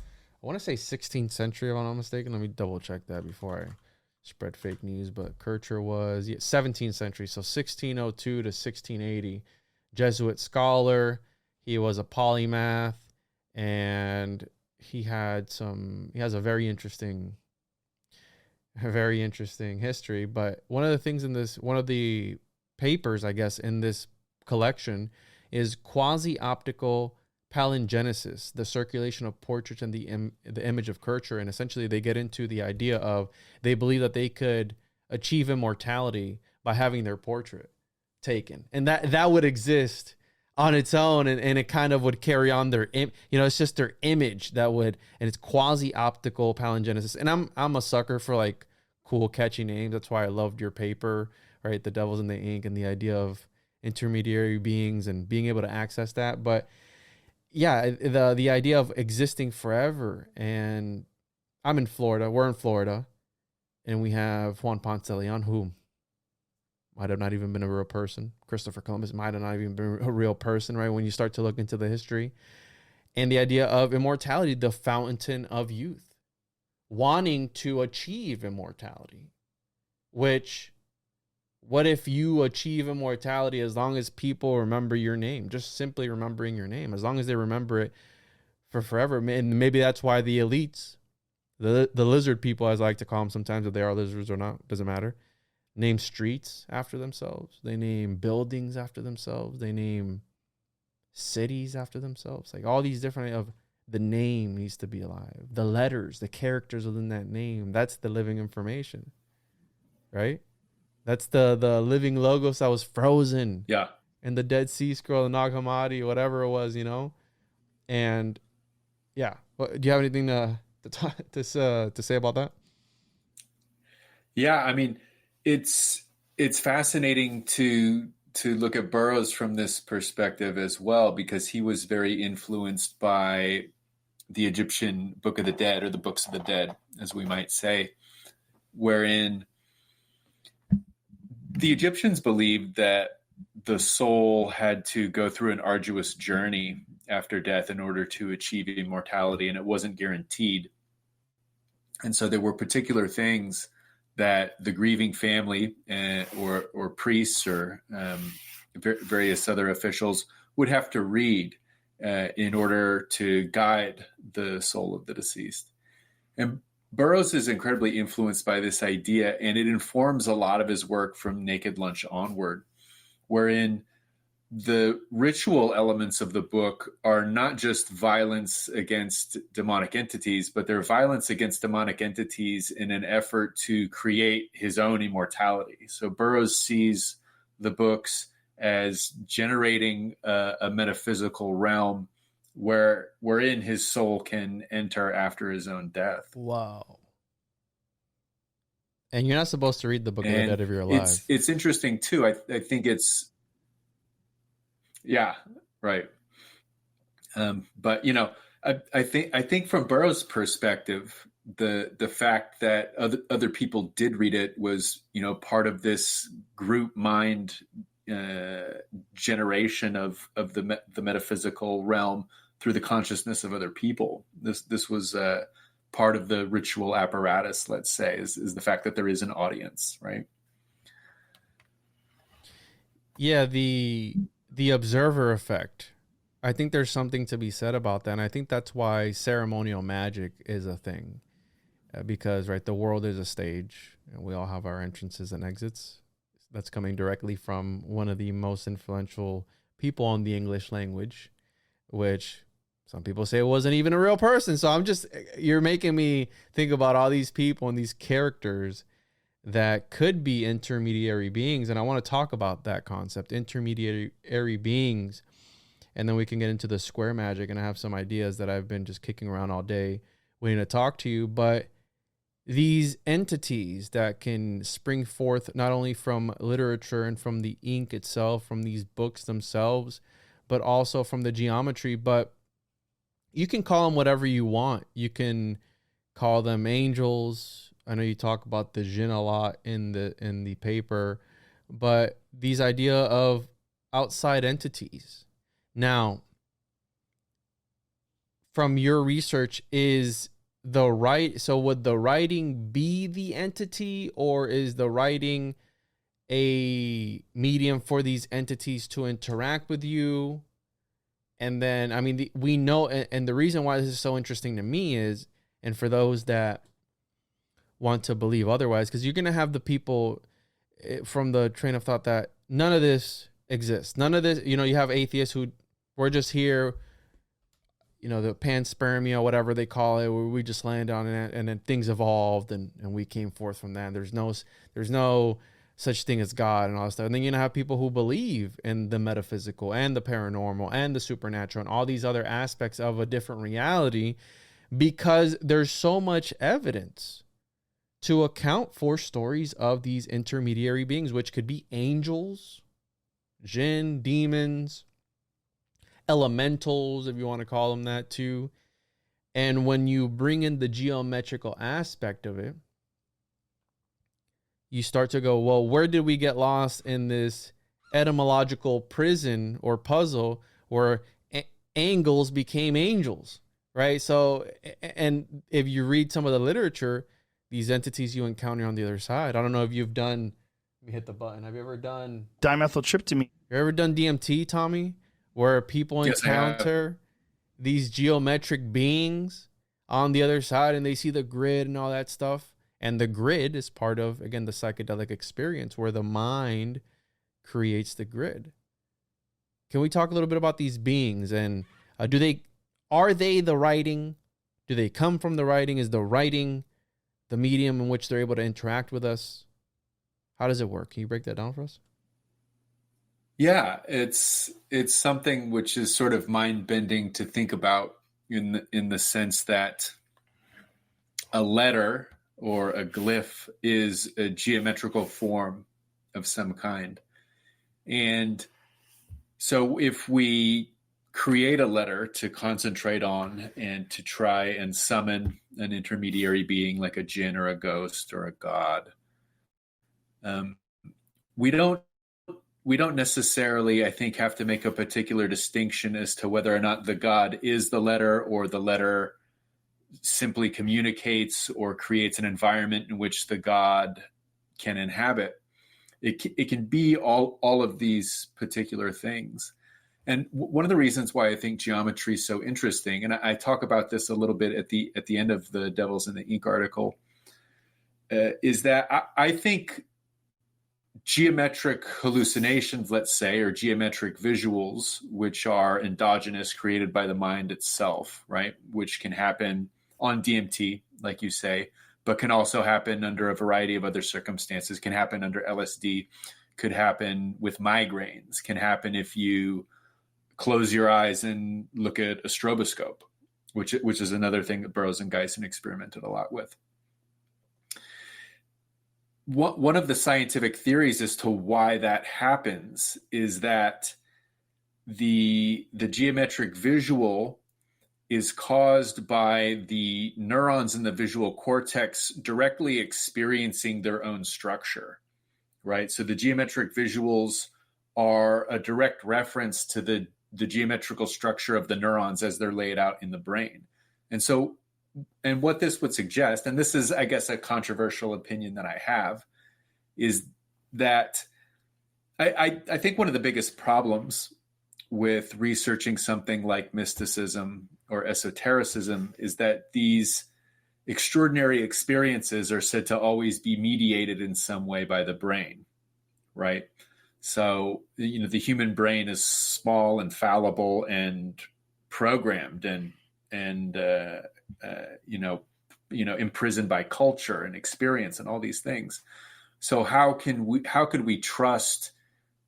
I want to say 16th century, if I'm not mistaken. Let me double check that before I spread fake news. But Kircher was 17th century, so 1602 to 1680. Jesuit scholar. He was a polymath, and he has a very interesting history. But one of the things in this, one of the papers, I guess, in this collection is quasi-optical palingenesis, the circulation of portraits and the image of Kircher. And essentially they get into the idea of, they believe that they could achieve immortality by having their portrait taken, and that would exist on its own, and it kind of would carry on their it's just their image that would, and it's quasi-optical palingenesis. And I'm a sucker for like cool catchy names. That's why I loved your paper, right? The Devil's in the Ink, and the idea of intermediary beings and being able to access that. But yeah, the idea of existing forever. And I'm in Florida, we're in Florida, and we have Juan Ponce de Leon, who might have not even been a real person. Christopher Columbus might have not even been a real person, right? When you start to look into the history. And the idea of immortality, the fountain of youth, wanting to achieve immortality, which, what if you achieve immortality as long as people remember your name, just simply remembering your name, as long as they remember it for forever? And maybe that's why the elites, the lizard people, as I like to call them sometimes, if they are lizards or not, doesn't matter, name streets after themselves. They name buildings after themselves. They name cities after themselves. Like all these different of the name needs to be alive. The letters, the characters within that name, that's the living information, right? That's the living logos that was frozen. Yeah. And the Dead Sea Scroll, the Nag Hammadi, whatever it was, And yeah, do you have anything to say about that? Yeah, I mean, it's fascinating to look at Burroughs from this perspective as well, because he was very influenced by the Egyptian Book of the Dead, or the Books of the Dead, as we might say, wherein the Egyptians believed that the soul had to go through an arduous journey after death in order to achieve immortality, and it wasn't guaranteed. And so there were particular things that the grieving family or priests or various other officials would have to read in order to guide the soul of the deceased. And Burroughs is incredibly influenced by this idea, and it informs a lot of his work from Naked Lunch onward, wherein the ritual elements of the book are not just violence against demonic entities, but they're violence against demonic entities in an effort to create his own immortality. So Burroughs sees the books as generating a metaphysical realm wherein his soul can enter after his own death. Wow. And you're not supposed to read the Book of the Dead if you're alive. It's interesting too. I think it's, yeah, right. But I think from Burroughs' perspective, the fact that other people did read it was, part of this group mind generation of the metaphysical realm through the consciousness of other people. This was part of the ritual apparatus, let's say, is the fact that there is an audience, right? Yeah, the observer effect. I think there's something to be said about that. And I think that's why ceremonial magic is a thing. Because, right, the world is a stage, and we all have our entrances and exits. That's coming directly from one of the most influential people on the English language, which some people say it wasn't even a real person. So you're making me think about all these people and these characters that could be intermediary beings. And I want to talk about that concept, intermediary beings. And then we can get into the square magic, and I have some ideas that I've been just kicking around all day waiting to talk to you. But these entities that can spring forth not only from literature and from the ink itself, from these books themselves, but also from the geometry. But you can call them whatever you want. You can call them angels. I know you talk about the jinn a lot in the paper, but these idea of outside entities. Now, from your research, so would the writing be the entity, or is the writing a medium for these entities to interact with you? And then, I mean, we know, and the reason why this is so interesting to me is, and for those that want to believe otherwise, because you're going to have the people from the train of thought that none of this exists. None of this, you have atheists who, we're just here, the panspermia, whatever they call it, where we just landed on it, and then things evolved and we came forth from that. And there's no such thing as God and all that stuff. And then you're going to have people who believe in the metaphysical and the paranormal and the supernatural and all these other aspects of a different reality, because there's so much evidence to account for stories of these intermediary beings, which could be angels, jinn, demons, elementals, if you want to call them that too. And when you bring in the geometrical aspect of it, you start to go, well, where did we get lost in this etymological prison or puzzle where angles became angels, right? So, and if you read some of the literature, these entities you encounter on the other side. I don't know if you've done, let me hit the button. Have you ever done dimethyltryptamine? You ever done DMT, Tommy? Where people encounter these geometric beings on the other side and they see the grid and all that stuff. And the grid is part of, again, the psychedelic experience where the mind creates the grid. Can we talk a little bit about these beings? And are they the writing? Do they come from the writing? Is the writing the medium in which they're able to interact with us? How does it work? Can you break that down for us? Yeah, it's something which is sort of mind-bending to think about in the sense that a letter or a glyph is a geometrical form of some kind. And so if we create a letter to concentrate on and to try and summon an intermediary being like a jinn or a ghost or a god, we don't necessarily, I think, have to make a particular distinction as to whether or not the god is the letter or the letter simply communicates or creates an environment in which the god can inhabit. It can be all of these particular things. And one of the reasons why I think geometry is so interesting, and I talk about this a little bit at the end of the Devils in the Ink article, is that I think geometric hallucinations, let's say, or geometric visuals, which are endogenous, created by the mind itself, right, which can happen on DMT, like you say, but can also happen under a variety of other circumstances, can happen under LSD, could happen with migraines, can happen if you close your eyes and look at a stroboscope, which is another thing that Burroughs and Geisen experimented a lot with. One of the scientific theories as to why that happens is that the geometric visual is caused by the neurons in the visual cortex directly experiencing their own structure, right? So the geometric visuals are a direct reference to the geometrical structure of the neurons as they're laid out in the brain. And what this would suggest, and this is, I guess, a controversial opinion that I have, is that I think one of the biggest problems with researching something like mysticism or esotericism is that these extraordinary experiences are said to always be mediated in some way by the brain, right? So, the human brain is small and fallible and programmed and imprisoned by culture and experience and all these things. So how could we trust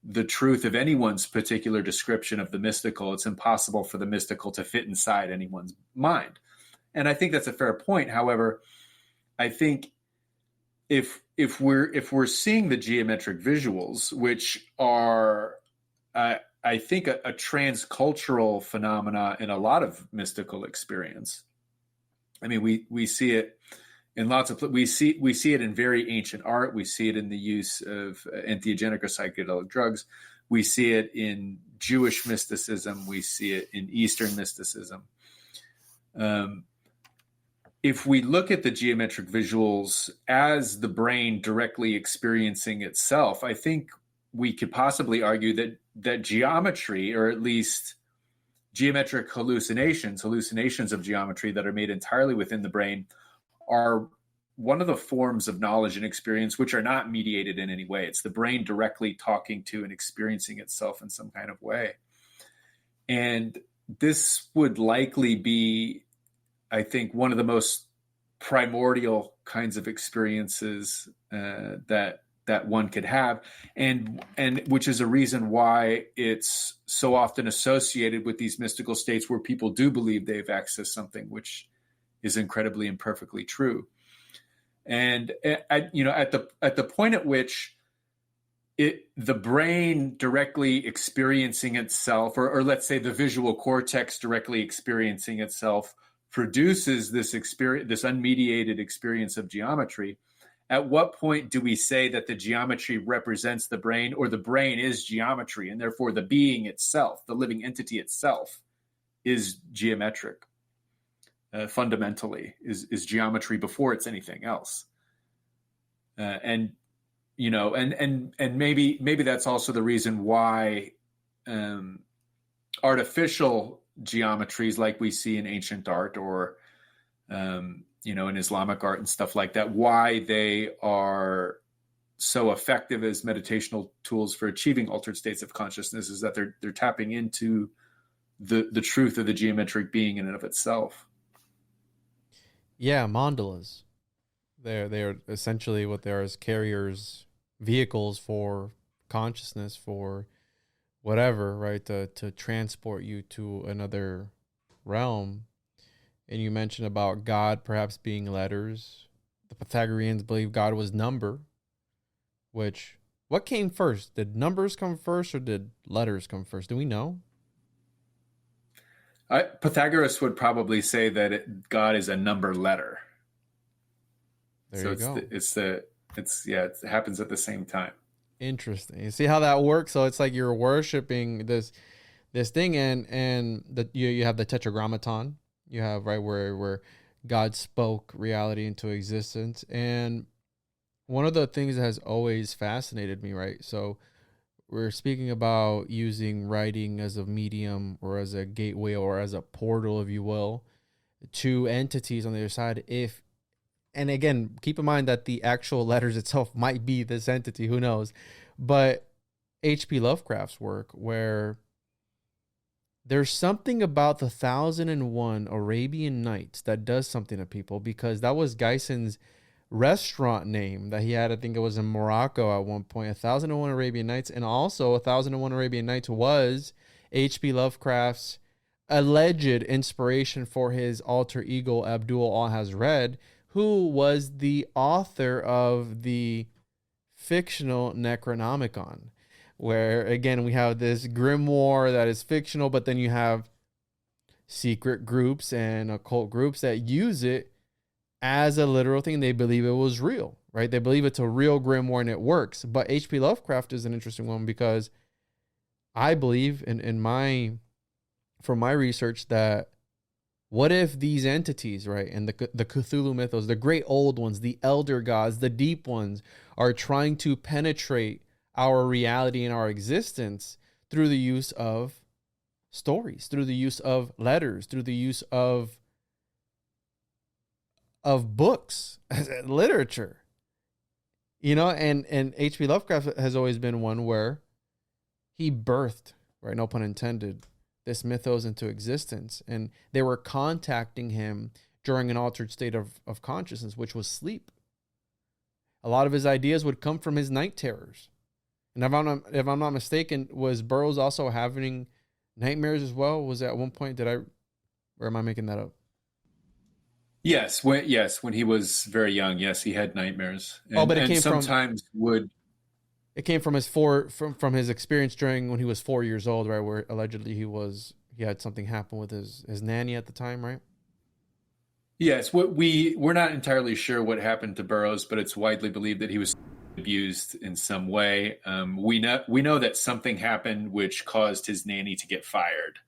the truth of anyone's particular description of the mystical? It's impossible for the mystical to fit inside anyone's mind. And I think that's a fair point. However, I think if we're seeing the geometric visuals, which are, I think, a transcultural phenomena in a lot of mystical experience. I mean, we see it in lots of, we see it in very ancient art. We see it in the use of entheogenic or psychedelic drugs. We see it in Jewish mysticism. We see it in Eastern mysticism. If we look at the geometric visuals as the brain directly experiencing itself, I think we could possibly argue that geometry, or at least geometric hallucinations of geometry that are made entirely within the brain, are one of the forms of knowledge and experience which are not mediated in any way. It's the brain directly talking to and experiencing itself in some kind of way. And this would likely be, I think, one of the most primordial kinds of experiences that one could have, and which is a reason why it's so often associated with these mystical states where people do believe they've accessed something which is incredibly imperfectly true. And at the point at which the brain directly experiencing itself, or let's say the visual cortex directly experiencing itself, produces this unmediated experience of geometry, at what point do we say that the geometry represents the brain, or the brain is geometry, and therefore the being itself, the living entity itself, is geometric? Fundamentally, is geometry before it's anything else. And maybe that's also the reason why artificial geometries like we see in ancient art, or in Islamic art and stuff like that, why they are so effective as meditational tools for achieving altered states of consciousness, is that they're tapping into the truth of the geometric being in and of itself. Yeah, mandalas. They're essentially what they are, as carriers, vehicles for consciousness, for whatever, right? To transport you to another realm. And you mentioned about God perhaps being letters. The Pythagoreans believe God was number, what came first? Did numbers come first, or did letters come first? Do we know? Pythagoras would probably say that God is a number letter. There you go. It happens at the same time. Interesting. You see how that works? So it's like you're worshiping this thing, and you have the Tetragrammaton. You have, right, where God spoke reality into existence. And one of the things that has always fascinated me, right? So we're speaking about using writing as a medium, or as a gateway, or as a portal, if you will, to entities on the other side. And again, keep in mind that the actual letters itself might be this entity, who knows? But H.P. Lovecraft's work, where there's something about the 1001 Arabian Nights that does something to people, because that was Geison's restaurant name that he had. I think it was in Morocco at one point, 1001 Arabian Nights. And also 1001 Arabian Nights was H.P. Lovecraft's alleged inspiration for his alter ego, Abdul Alhazred, who was the author of the fictional Necronomicon, where, again, we have this grimoire that is fictional, but then you have secret groups and occult groups that use it as a literal thing. They believe it was real, right? They believe it's a real grimoire and it works. But H.P. Lovecraft is an interesting one, because I believe from my research, that what if these entities, right, and the Cthulhu mythos, the great old ones, the elder gods, the deep ones, are trying to penetrate our reality and our existence through the use of stories, through the use of letters, through the use of books, literature, and H.P. Lovecraft has always been one where he birthed, right, no pun intended, this mythos into existence. And they were contacting him during an altered state of consciousness, which was sleep. A lot of his ideas would come from his night terrors. And if I'm not mistaken, was Burroughs also having nightmares as well? Was at one point, or am I making that up? Yes, when he was very young, yes, he had nightmares. And, but it came sometimes it came from from his experience during when he was 4 years old, right? Where allegedly he had something happen with his nanny at the time, right? Yes, we're not entirely sure what happened to Burroughs, but it's widely believed that he was abused in some way. We know that something happened which caused his nanny to get fired,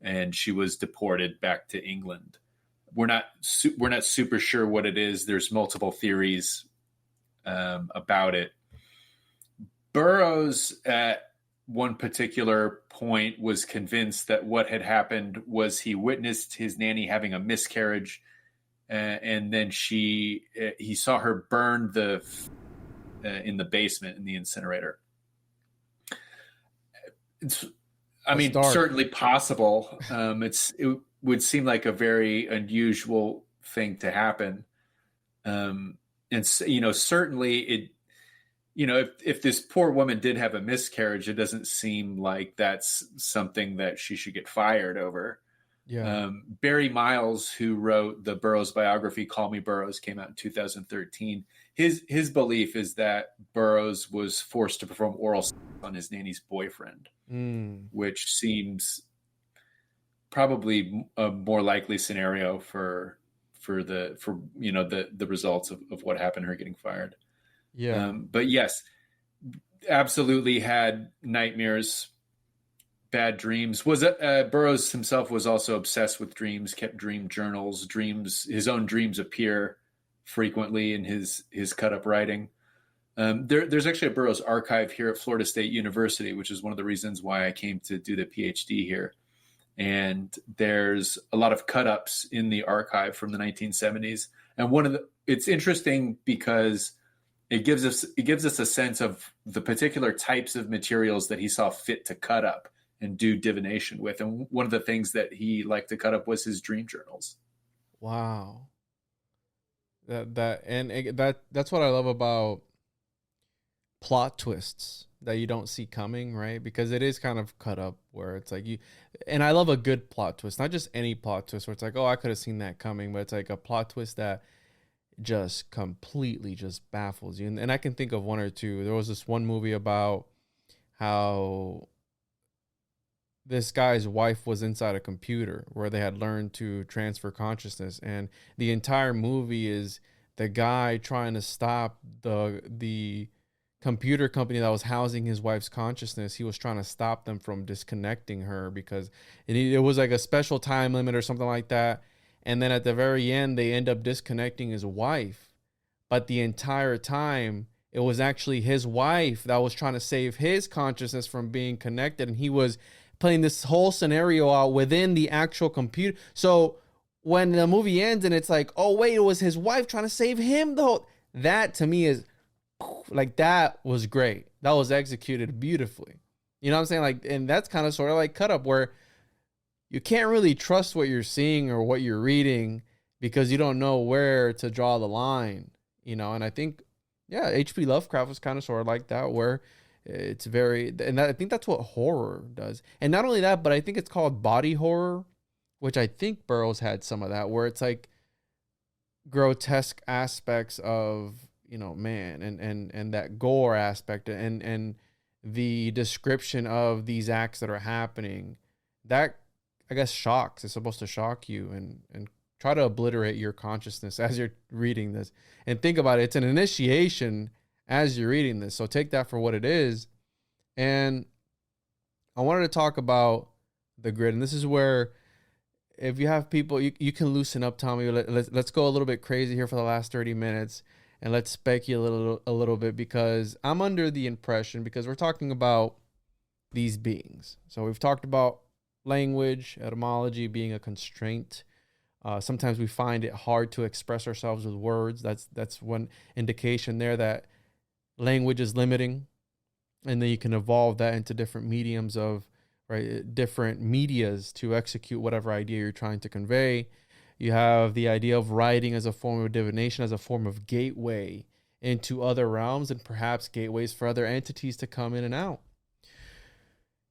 and she was deported back to England. We're not super sure what it is. There's multiple theories about it. Burroughs, at one particular point, was convinced that what had happened was he witnessed his nanny having a miscarriage, and then he saw her burn in the basement in the incinerator. It's certainly possible. It would seem like a very unusual thing to happen. And certainly it, if this poor woman did have a miscarriage, it doesn't seem like that's something that she should get fired over. Yeah. Barry Miles, who wrote the Burroughs biography, Call Me Burroughs, came out in 2013. His belief is that Burroughs was forced to perform oral sex on his nanny's boyfriend, which seems probably a more likely scenario for the results of what happened to her getting fired. Yeah. But yes, absolutely had nightmares, bad dreams. Burroughs himself was also obsessed with dreams, kept dream journals. His own dreams appear frequently in his cut up writing. There's actually a Burroughs archive here at Florida State University, which is one of the reasons why I came to do the PhD here. And there's a lot of cut-ups in the archive from the 1970s. And it's interesting because it gives us a sense of the particular types of materials that he saw fit to cut up and do divination with. And one of the things that he liked to cut up was his dream journals. Wow. That's what I love about plot twists that you don't see coming, right? Because it is kind of cut up where it's like and I love a good plot twist, not just any plot twist where it's like, oh, I could have seen that coming, but it's like a plot twist that just completely just baffles you. And I can think of one or two. There was this one movie about how this guy's wife was inside a computer where they had learned to transfer consciousness, and the entire movie is the guy trying to stop the computer company that was housing his wife's consciousness. He was trying to stop them from disconnecting her because it was like a special time limit or something like that. And then at the very end, they end up disconnecting his wife. But the entire time, it was actually his wife that was trying to save his consciousness from being connected. And he was playing this whole scenario out within the actual computer. So when the movie ends and it's like, oh, wait, it was his wife trying to save him. That to me is like, that was great. That was executed beautifully. You know what I'm saying? Like, and that's kind of sort of like cut up where you can't really trust what you're seeing or what you're reading because you don't know where to draw the line, and I think, yeah, H.P. Lovecraft was kind of sort of like that where it's I think that's what horror does. And not only that, but I think it's called body horror, which I think Burroughs had some of that, where it's like grotesque aspects of, man, and that gore aspect and the description of these acts that are happening, that, I guess, shocks. It's supposed to shock you and try to obliterate your consciousness as you're reading this. And think about it. It's an initiation as you're reading this. So take that for what it is. And I wanted to talk about the grid. And this is where, if you have people, you can loosen up, Tommy. Let's go a little bit crazy here for the last 30 minutes. And let's speculate a little bit, because I'm under the impression, because we're talking about these beings. So we've talked about language, etymology being a constraint. Sometimes we find it hard to express ourselves with words. That's one indication there that language is limiting. And then you can evolve that into different mediums of, right, different medias to execute whatever idea you're trying to convey. You have the idea of writing as a form of divination, as a form of gateway into other realms, and perhaps gateways for other entities to come in and out.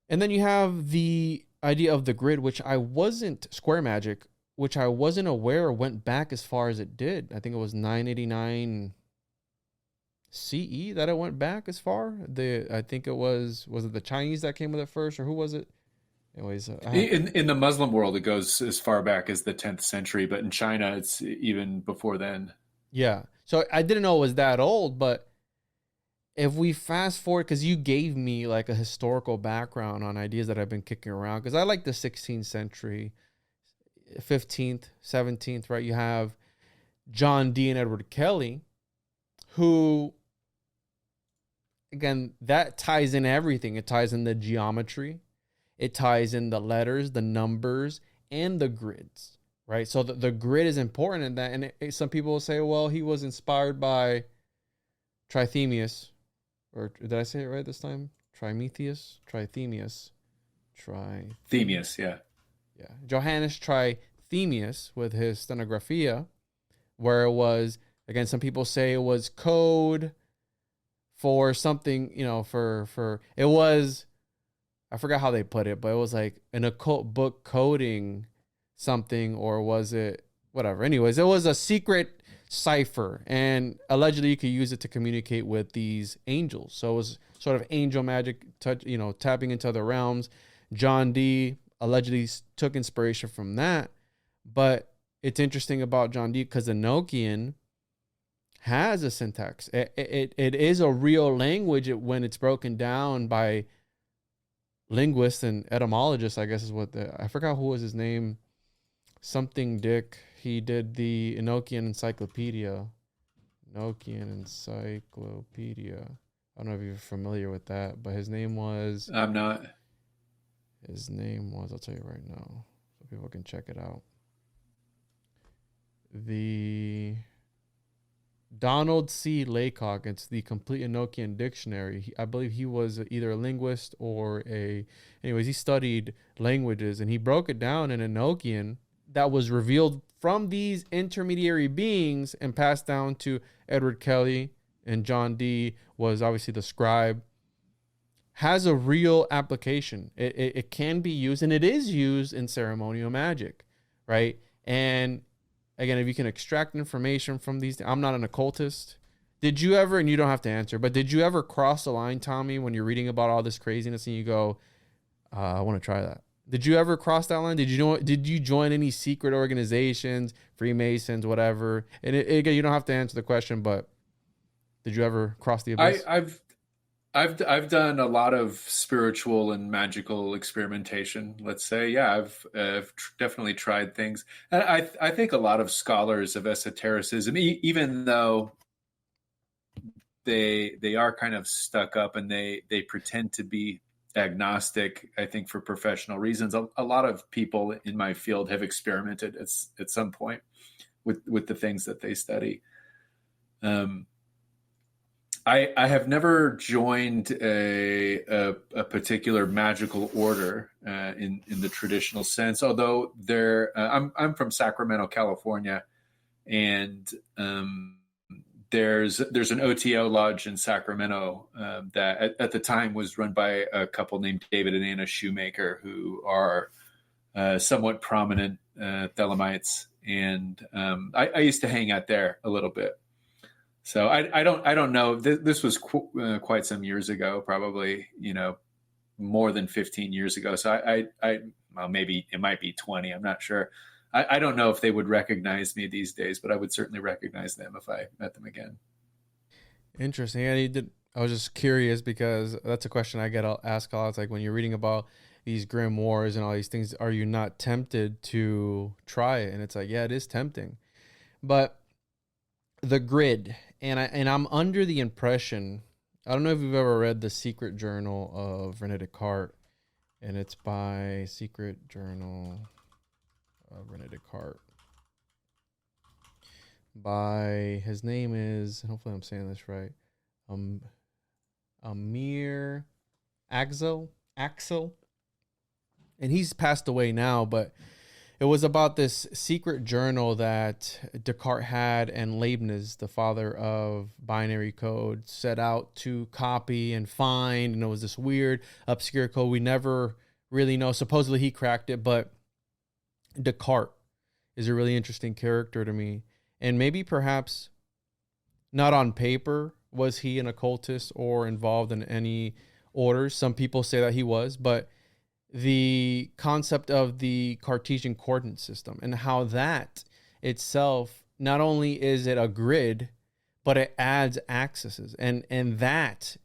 And then you have the idea of the grid, which I wasn't, square magic, which I wasn't aware went back as far as it did. I think it was 989 CE that it went back as far. I think it was it the Chinese that came with it first, or who was it? Anyways, in the Muslim world, it goes as far back as the 10th century, but in China, it's even before then. Yeah. So I didn't know it was that old, but if we fast forward, because you gave me like a historical background on ideas that I've been kicking around, because I like the 16th century, 15th, 17th, right? You have John Dee and Edward Kelly, who, again, that ties in everything. It ties in the geometry, it ties in the letters, the numbers, and the grids, right? So the grid is important in that. And some people will say, well, he was inspired by Trithemius, or did I say it right this time? Trithemius, yeah. Yeah. Johannes Trithemius with his Stenographia, where it was, again, some people say it was code for something, for it was, I forgot how they put it, but it was like an occult book coding something, or was it whatever? Anyways, it was a secret cipher, and allegedly you could use it to communicate with these angels. So it was sort of angel magic, tapping into other realms. John Dee allegedly took inspiration from that. But it's interesting about John Dee because Enochian has a syntax. It is a real language when it's broken down by linguists and etymologists, I guess is what I forgot who was his name. Something Dick. He did the Enochian Encyclopedia. I don't know if you're familiar with that, but his name was... I'm not. I'll tell you right now, so people can check it out. The Donald C. Laycock. It's the Complete Enochian Dictionary. I believe he was either a linguist or anyways, he studied languages, and he broke it down in Enochian that was revealed from these intermediary beings and passed down to Edward Kelly, and John Dee was obviously the scribe. Has a real application. It can be used, and it is used in ceremonial magic, right? And again, if you can extract information from these, I'm not an occultist. Did you ever, and you don't have to answer, but did you ever cross the line, Tommy, when you're reading about all this craziness and you go, I want to try that? Did you ever cross that line? Did you join any secret organizations, Freemasons, whatever? And again, you don't have to answer the question, but did you ever cross the abyss? I've done a lot of spiritual and magical experimentation. Let's say, yeah, I've definitely tried things, and I think a lot of scholars of esotericism, even though they are kind of stuck up and they pretend to be agnostic, I think for professional reasons, a lot of people in my field have experimented at some point with the things that they study. I have never joined a particular magical order in the traditional sense, although I'm from Sacramento, California, and there's an OTO lodge in Sacramento that at the time was run by a couple named David and Anna Shoemaker, who are somewhat prominent Thelemites, and I used to hang out there a little bit. So I don't know. This was quite some years ago, probably, more than 15 years ago. So well, maybe it might be 20. I'm not sure. I don't know if they would recognize me these days, but I would certainly recognize them if I met them again. Interesting. Yeah, I was just curious because that's a question I get asked a lot. It's like, when you're reading about these grim wars and all these things, are you not tempted to try it? And it's like, yeah, it is tempting. But the grid, and I'm under the impression, I don't know if you've ever read The Secret Journal of René Descartes, and it's by Secret Journal of René Descartes. His name is, hopefully I'm saying this right, Amir Axel, and he's passed away now, but it was about this secret journal that Descartes had, and Leibniz, the father of binary code, set out to copy and find. And it was this weird, obscure code. We never really know. Supposedly he cracked it, but Descartes is a really interesting character to me. And maybe perhaps not on paper was he an occultist or involved in any orders. Some people say that he was, but the concept of the Cartesian coordinate system and how that itself, not only is it a grid, but it adds axes, and that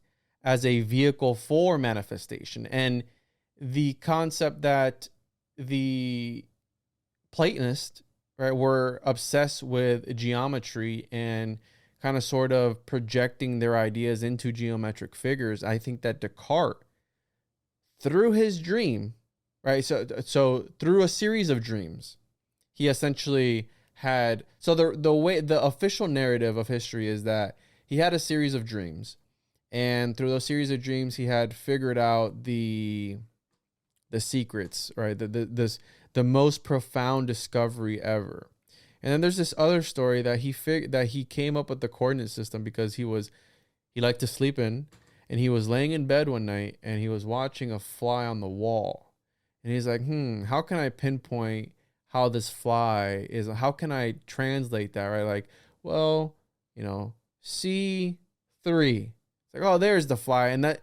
as a vehicle for manifestation. And the concept that the Platonists, right, were obsessed with geometry and kind of sort of projecting their ideas into geometric figures. I think that Descartes, through his dream, right? So through a series of dreams, he essentially had, so the official narrative of history is that he had a series of dreams, and through those series of dreams, he had figured out the secrets, right? The most profound discovery ever. And then there's this other story that he came up with the coordinate system because he liked to sleep in. And he was laying in bed one night and he was watching a fly on the wall. And he's like, how can I pinpoint how this fly is? How can I translate that, right? Like, well, C3. It's like, oh, there's the fly. And that,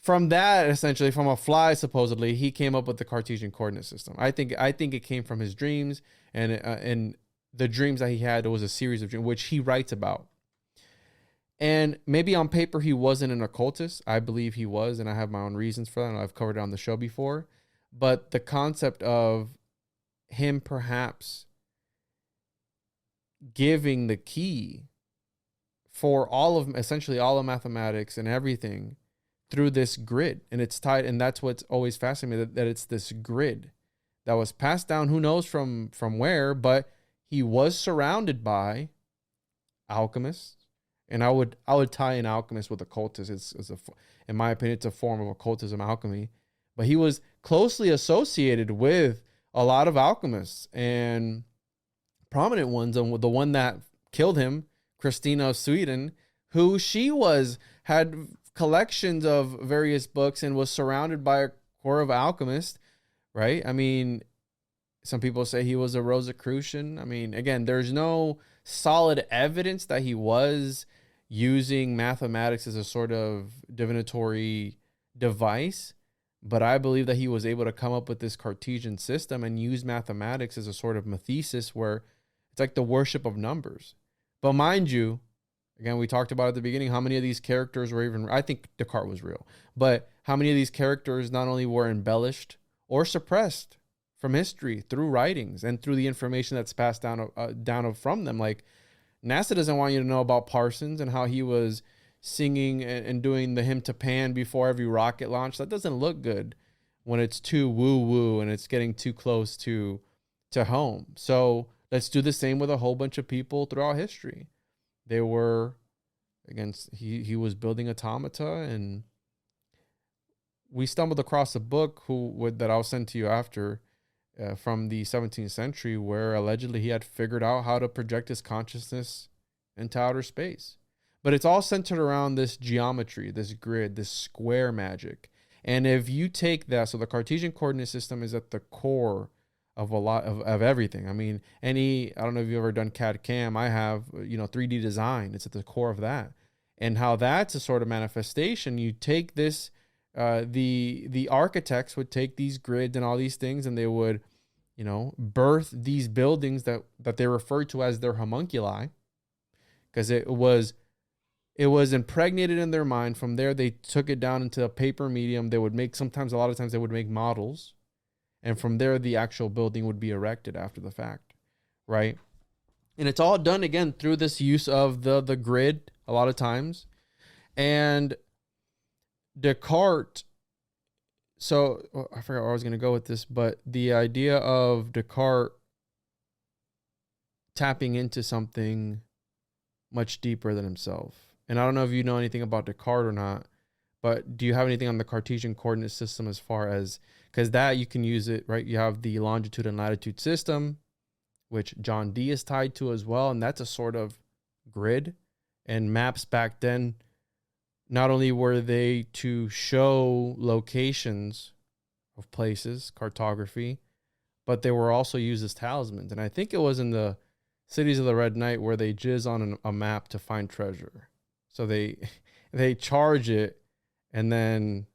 from that, essentially, from a fly, supposedly, he came up with the Cartesian coordinate system. I think it came from his dreams, and the dreams that he had, it was a series of dreams, which he writes about. And maybe on paper he wasn't an occultist. I believe he was, and I have my own reasons for that, and I've covered it on the show before. But the concept of him perhaps giving the key for essentially all of mathematics and everything through this grid, and it's tied, and that's what's always fascinating me, that it's this grid that was passed down, who knows from where, but he was surrounded by alchemists. And I would tie in alchemist with occultist. In my opinion, it's a form of occultism, alchemy. But he was closely associated with a lot of alchemists and prominent ones. And the one that killed him, Christina of Sweden, who had collections of various books and was surrounded by a core of alchemists, right? I mean, some people say he was a Rosicrucian. I mean, again, there's no solid evidence that he was using mathematics as a sort of divinatory device, but I believe that he was able to come up with this Cartesian system and use mathematics as a sort of mathesis, where it's like the worship of numbers. But mind you, again, we talked about at the beginning, how many of these characters were even, I think Descartes was real, but how many of these characters not only were embellished or suppressed from history through writings and through the information that's passed down from them. Like, NASA doesn't want you to know about Parsons and how he was singing and doing the hymn to Pan before every rocket launch. That doesn't look good when it's too woo-woo and it's getting too close to home. So let's do the same with a whole bunch of people throughout history. They were, again, he was building automata, and we stumbled across a book that I'll send to you after, from the 17th century, where allegedly he had figured out how to project his consciousness into outer space. But it's all centered around this geometry, this grid, this square magic. And if you take that, so the Cartesian coordinate system is at the core of a lot of everything. I mean, I don't know if you've ever done CAD CAM. I have, 3D design. It's at the core of that. And how that's a sort of manifestation. You take this, the architects would take these grids and all these things, and they would, birth these buildings that they referred to as their homunculi, because it was impregnated in their mind. From there, they took it down into a paper medium. They would make, a lot of times they would make models, and from there, the actual building would be erected after the fact, right? And it's all done, again, through this use of the grid a lot of times. And Descartes, so I forgot where I was going to go with this, but the idea of Descartes tapping into something much deeper than himself. and I don't know if you know anything about Descartes or not, but do you have anything on the Cartesian coordinate system as far as, because that you can use it, right? You have the longitude and latitude system, which John Dee is tied to as well. And that's a sort of grid, and maps back then, not only were they to show locations of places, cartography, but they were also used as talismans. And I think it was in the Cities of the Red Knight where they jizz on a map to find treasure. So they charge it, and then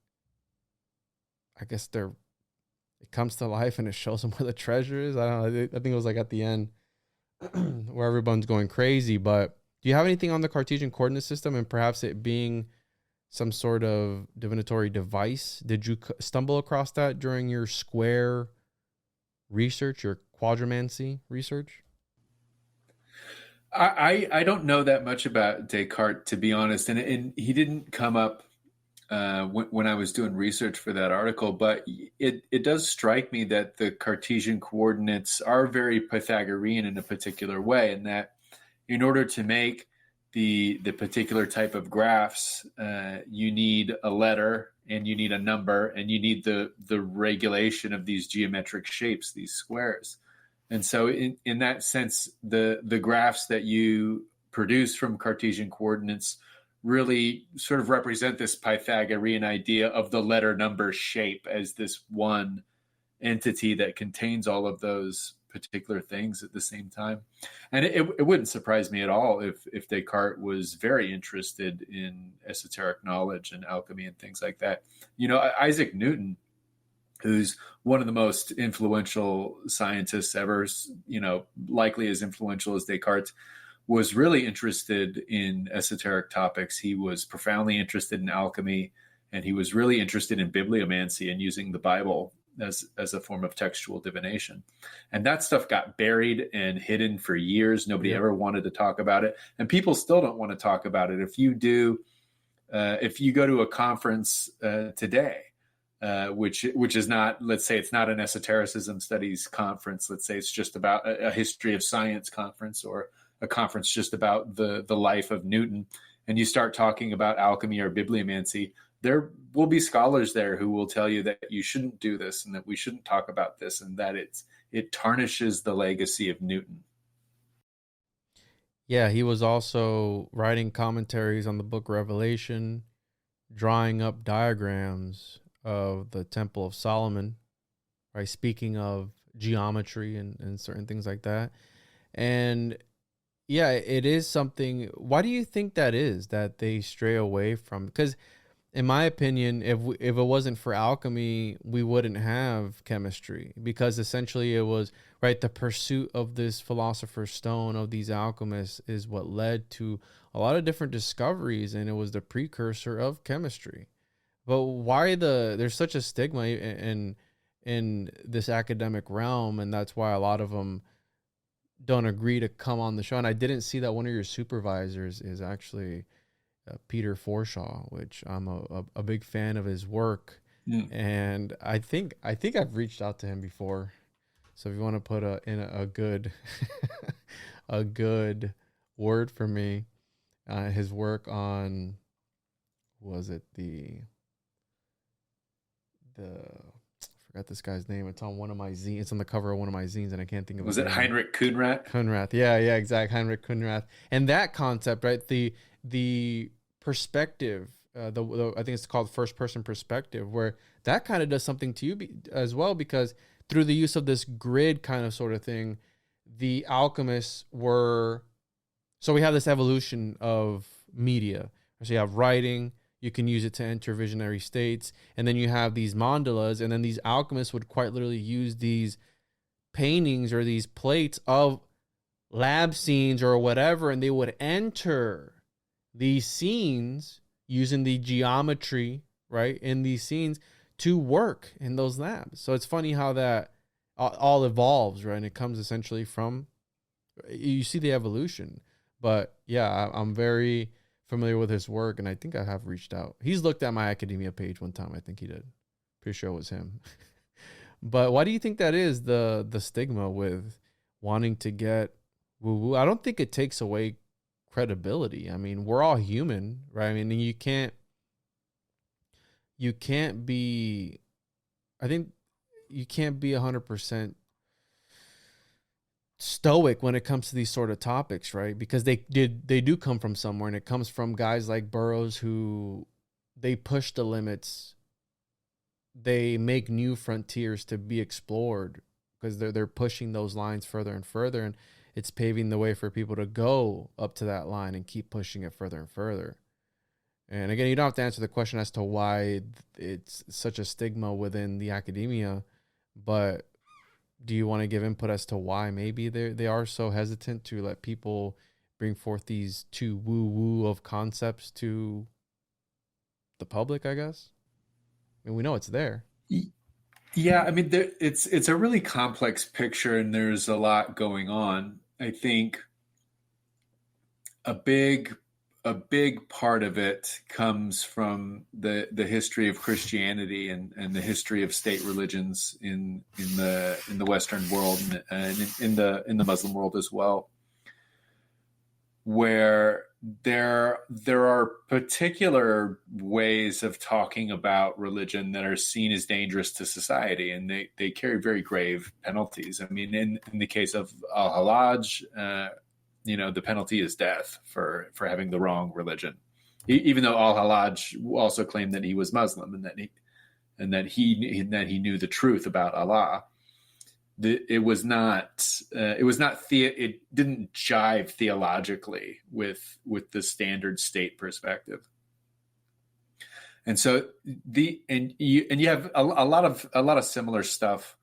I guess it comes to life and it shows them where the treasure is. I don't know. I think it was like at the end where everyone's going crazy. But do you have anything on the Cartesian coordinate system, and perhaps it being some sort of divinatory device? Did you stumble across that during your square research, your quadromancy research? I don't know that much about Descartes, to be honest, and he didn't come up when I was doing research for that article, but it does strike me that the Cartesian coordinates are very Pythagorean in a particular way, and that in order to make the particular type of graphs, you need a letter and you need a number and you need the regulation of these geometric shapes, these squares. And so in that sense, the graphs that you produce from Cartesian coordinates really sort of represent this Pythagorean idea of the letter number shape as this one entity that contains all of those particular things at the same time. And it wouldn't surprise me at all if Descartes was very interested in esoteric knowledge and alchemy and things like that. You know, Isaac Newton, who's one of the most influential scientists ever, you know, likely as influential as Descartes, was really interested in esoteric topics. He was profoundly interested in alchemy, and he was really interested in bibliomancy and using the Bible as a form of textual divination. And that stuff got buried and hidden for years. Nobody ever wanted to talk about it. And people still don't want to talk about it. If you go to a conference today, which is not, let's say it's not an esotericism studies conference. Let's say it's just about a history of science conference, or a conference just about the life of Newton, and you start talking about alchemy or bibliomancy, there will be scholars there who will tell you that you shouldn't do this and that we shouldn't talk about this, and that it tarnishes the legacy of Newton. Yeah, he was also writing commentaries on the book Revelation, drawing up diagrams of the Temple of Solomon, right? Speaking of geometry and certain things like that. And yeah, it is something. Why do you think that is, that they stray away from? Because in my opinion, if it wasn't for alchemy, we wouldn't have chemistry, because essentially it was, right, the pursuit of this philosopher's stone, of these alchemists, is what led to a lot of different discoveries, and it was the precursor of chemistry. But why there's such a stigma in this academic realm, and that's why a lot of them don't agree to come on the show. And I didn't see that one of your supervisors is actually Peter Forshaw, which I'm a big fan of his work. And I think I've reached out to him before. So if you want to put in a good a good word for me, his work on, was it the I forgot this guy's name. It's on one of my zines. It's on the cover of one of my zines, and I can't think of it. Was it Heinrich Kuhnrath? Kuhnrath, yeah, exactly. Heinrich Kuhnrath. And that concept, right? The perspective, I think it's called first person perspective, where that kind of does something to you as well, because through the use of this grid kind of sort of thing, the alchemists were. So we have this evolution of media. So you have writing. You can use it to enter visionary states. And then you have these mandalas. And then these alchemists would quite literally use these paintings or these plates of lab scenes or whatever. And they would enter these scenes using the geometry, right, in these scenes to work in those labs. So it's funny how that all evolves, right? And it comes essentially from, you see the evolution. But yeah, I'm very familiar with his work, and I think I have reached out. He's looked at my academia page one time. I think he did. Pretty sure it was him. But why do you think that is, the stigma with wanting to get woo-woo? I don't think it takes away credibility. I mean, we're all human, right? I mean, you can't be, I think you can't be 100% stoic when it comes to these sort of topics, right? Because they do come from somewhere, and it comes from guys like Burroughs who they push the limits. They make new frontiers to be explored because they're pushing those lines further and further, and it's paving the way for people to go up to that line and keep pushing it further and further. And again, you don't have to answer the question as to why it's such a stigma within the academia, but do you want to give input as to why maybe they are so hesitant to let people bring forth these too woo-woo of concepts to the public, I guess? I mean, we know it's there. Yeah, I mean, it's a really complex picture, and there's a lot going on. I think a big part of it comes from the history of Christianity and the history of state religions in the Western world and in the Muslim world as well, where there are particular ways of talking about religion that are seen as dangerous to society, and they carry very grave penalties. I mean, in the case of al-Hallaj, the penalty is death for having the wrong religion, even though al-Hallaj also claimed that he was Muslim and that he knew the truth about Allah. It didn't jive theologically with the standard state perspective. And so you have a lot of similar stuff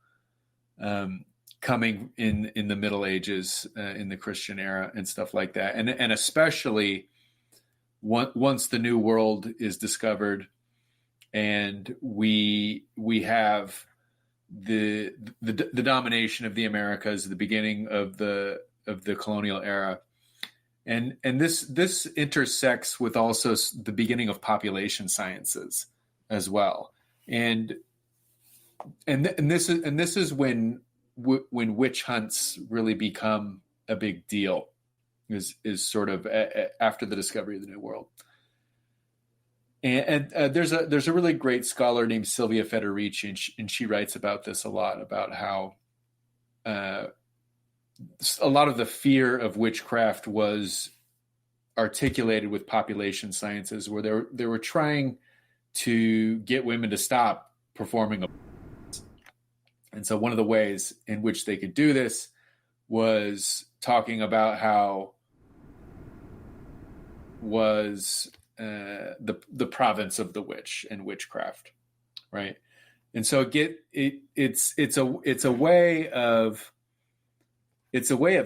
coming in the Middle Ages, in the Christian era and stuff like that. And especially once the New World is discovered and we have the domination of the Americas, the beginning of the colonial era, and this intersects with also the beginning of population sciences as well, and this is when witch hunts really become a big deal, is sort of after the discovery of the New World. And there's a really great scholar named Silvia Federici, and she writes about this a lot, about how a lot of the fear of witchcraft was articulated with population sciences, where they were trying to get women to stop performing. And so one of the ways in which they could do this was talking about how was the province of the witch and witchcraft, right? And so it's a way of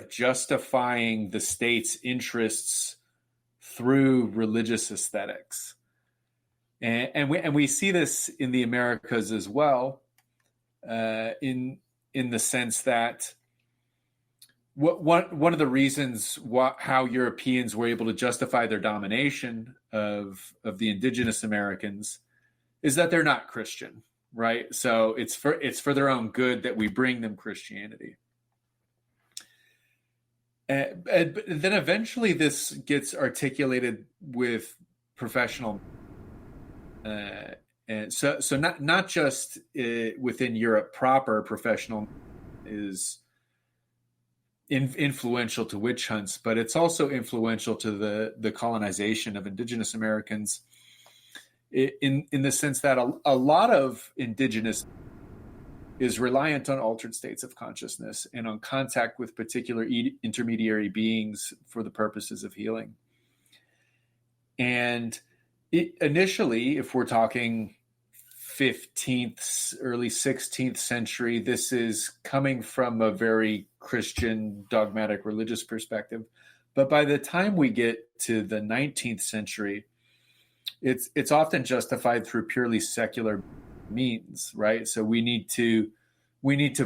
justifying the state's interests through religious aesthetics, and we see this in the Americas as well, in the sense that one of the reasons how Europeans were able to justify their domination of the indigenous Americans is that they're not Christian, right? So it's for their own good that we bring them Christianity. But then eventually this gets articulated with professional, and so not just within Europe proper, professional is influential to witch hunts, but it's also influential to the colonization of indigenous Americans, in the sense that a lot of indigenous is reliant on altered states of consciousness and on contact with particular intermediary beings for the purposes of healing. And initially, if we're talking 15th, early 16th century, this is coming from a very Christian, dogmatic, religious perspective. But by the time we get to the 19th century, it's often justified through purely secular means, right? So we need to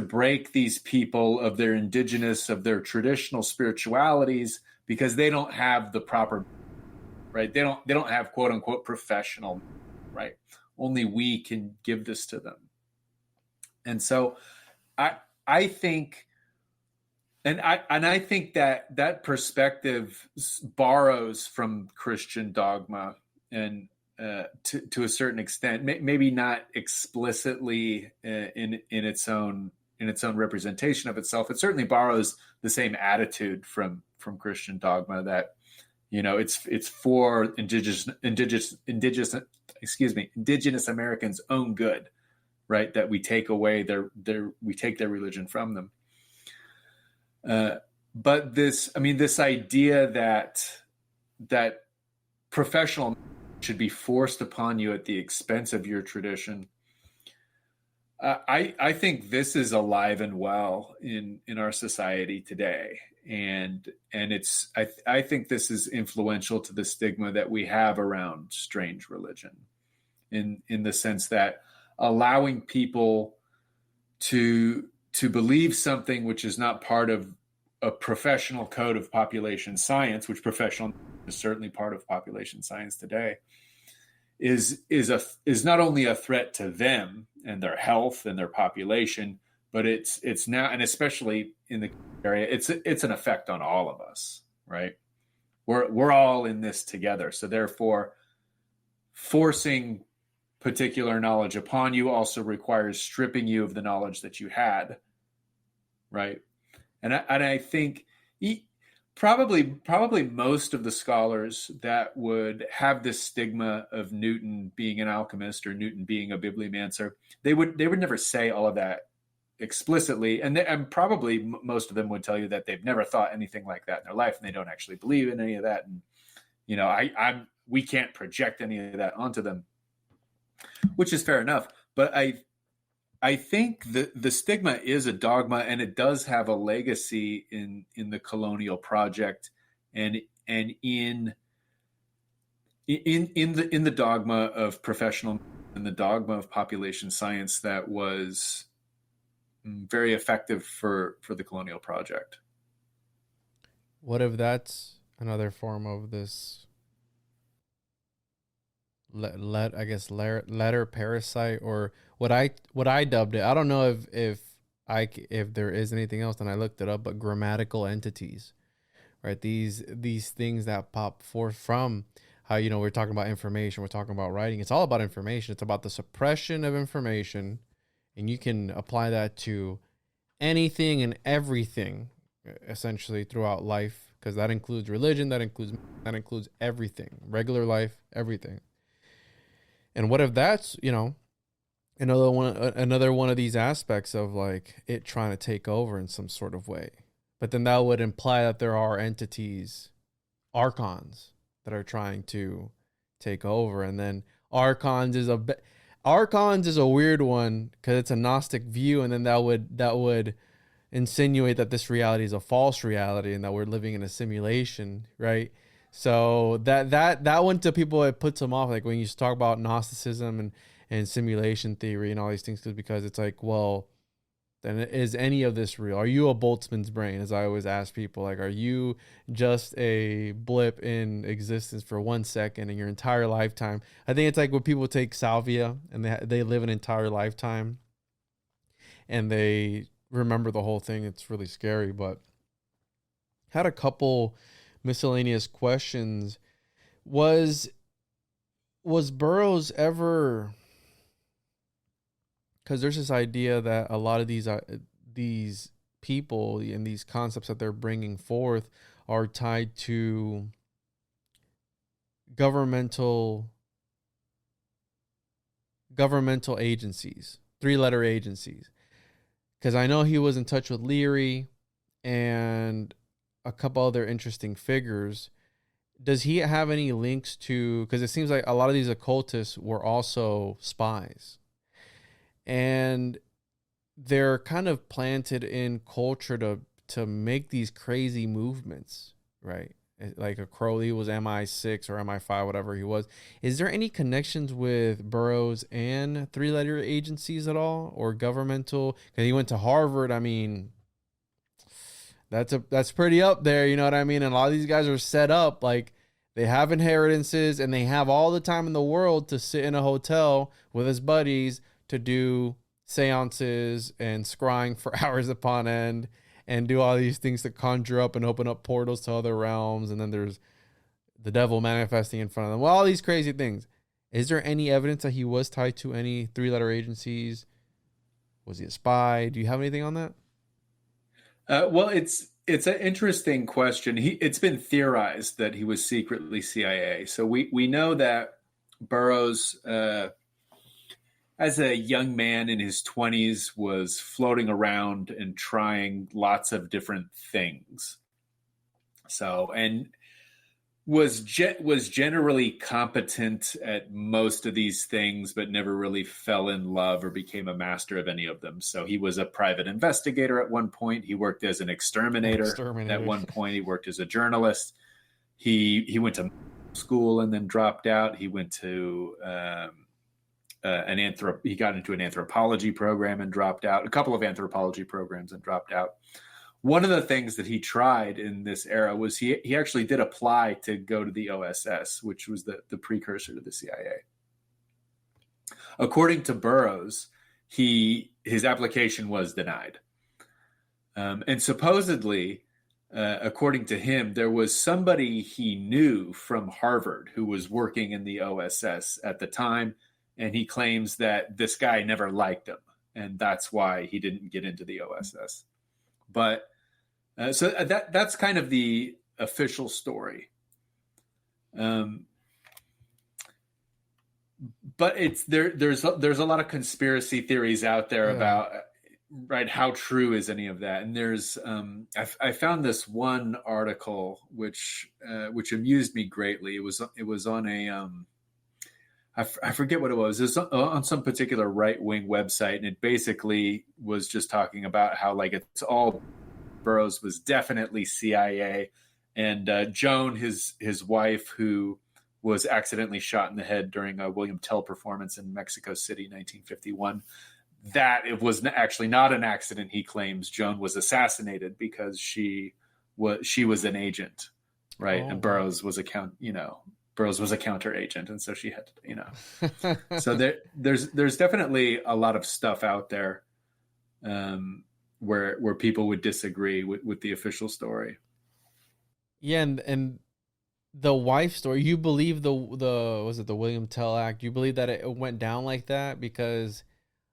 break these people of their indigenous, of their traditional spiritualities, because they don't have the proper, right? They don't have quote unquote professional, right? Only we can give this to them. And so I think, I think that perspective borrows from Christian dogma, and to a certain extent, maybe not explicitly in its own representation of itself. It certainly borrows the same attitude from Christian dogma that, it's for indigenous Americans' own good, right? That we take away we take their religion from them. But this idea that professional should be forced upon you at the expense of your tradition, I think this is alive and well in our society today, and I think this is influential to the stigma that we have around strange religion, in the sense that allowing people to believe something which is not part of a professional code of population science, which professional is certainly part of population science today, is not only a threat to them and their health and their population, but it's now, and especially in the area, it's an effect on all of us, right? We're all in this together. So therefore, forcing particular knowledge upon you also requires stripping you of the knowledge that you had, right? And I think probably most of the scholars that would have this stigma of Newton being an alchemist or Newton being a bibliomancer, they would never say all of that explicitly, and probably most of them would tell you that they've never thought anything like that in their life, and they don't actually believe in any of that. And we can't project any of that onto them, which is fair enough. But I think the stigma is a dogma, and it does have a legacy in the colonial project, and in the dogma of professional and the dogma of population science that was very effective for the colonial project. What if that's another form of this letter parasite, or what I dubbed it? I don't know if there is anything else, and I looked it up, but grammatical entities, right? These things that pop forth from how, we're talking about information, we're talking about writing. It's all about information. It's about the suppression of information, and you can apply that to anything and everything, essentially, throughout life, because that includes religion, that includes everything, regular life, everything. And what if that's, another one of these aspects of like it trying to take over in some sort of way? But then that would imply that there are entities, archons, that are trying to take over. And then archons is a weird one because it's a Gnostic view, and then that would insinuate that this reality is a false reality and that we're living in a simulation, right? So that one, to people, it puts them off. Like when you talk about Gnosticism and simulation theory and all these things, because it's like, well, then is any of this real? Are you a Boltzmann's brain? As I always ask people, like, are you just a blip in existence for 1 second in your entire lifetime? I think it's like when people take salvia and they live an entire lifetime and they remember the whole thing. It's really scary. But had a couple miscellaneous questions. Was Burroughs ever, because there's this idea that a lot of these people and these concepts that they're bringing forth are tied to governmental agencies, 3-letter agencies. Because I know he was in touch with Leary and a couple other interesting figures. Does he have any links to, because it seems like a lot of these occultists were also spies, and they're kind of planted in culture to make these crazy movements, right? Like a Crowley was MI6 or MI5, whatever he was. Is there any connections with Burroughs and 3-letter agencies at all, or governmental? Because he went to Harvard. I mean, that's pretty up there, you know what I mean? And a lot of these guys are set up like they have inheritances, and they have all the time in the world to sit in a hotel with his buddies to do seances and scrying for hours upon end. and do all these things to conjure up and open up portals to other realms. And then there's the devil manifesting in front of them. Well, all these crazy things. Is there any evidence that he was tied to any 3-letter agencies? Was he a spy? Do you have anything on that? Well, it's an interesting question. It's been theorized that he was secretly CIA. So we know that Burroughs, as a young man in his 20s, was floating around and trying lots of different things. So, and was generally competent at most of these things, but never really fell in love or became a master of any of them. So he was a private investigator at one point. He worked as an exterminator. At one point. He worked as a journalist. He went to school and then dropped out. He went to he got into an anthropology program and dropped out. A couple of anthropology programs and dropped out. One of the things that he tried in this era was he actually did apply to go to the OSS, which was the precursor to the CIA. According to Burroughs, his application was denied. And supposedly, according to him, there was somebody he knew from Harvard who was working in the OSS at the time, and he claims that this guy never liked him, and that's why he didn't get into the OSS. But so that's kind of the official story. But there's a lot of conspiracy theories out there about, right, how true is any of that. And there's I found this one article which amused me greatly. It was on a I forget what it was. It was on some particular right-wing website, and it basically was just talking about how, like, it's all Burroughs was definitely CIA, and Joan, his wife, who was accidentally shot in the head during a William Tell performance in Mexico City, 1951. That it was actually not an accident. He claims Joan was assassinated because she was an agent, right? And Burroughs was a counter agent, and so she had to, So there's definitely a lot of stuff out there where people would disagree with the official story. Yeah, and the wife story, you believe the was it the William Tell Act? You believe that it went down like that because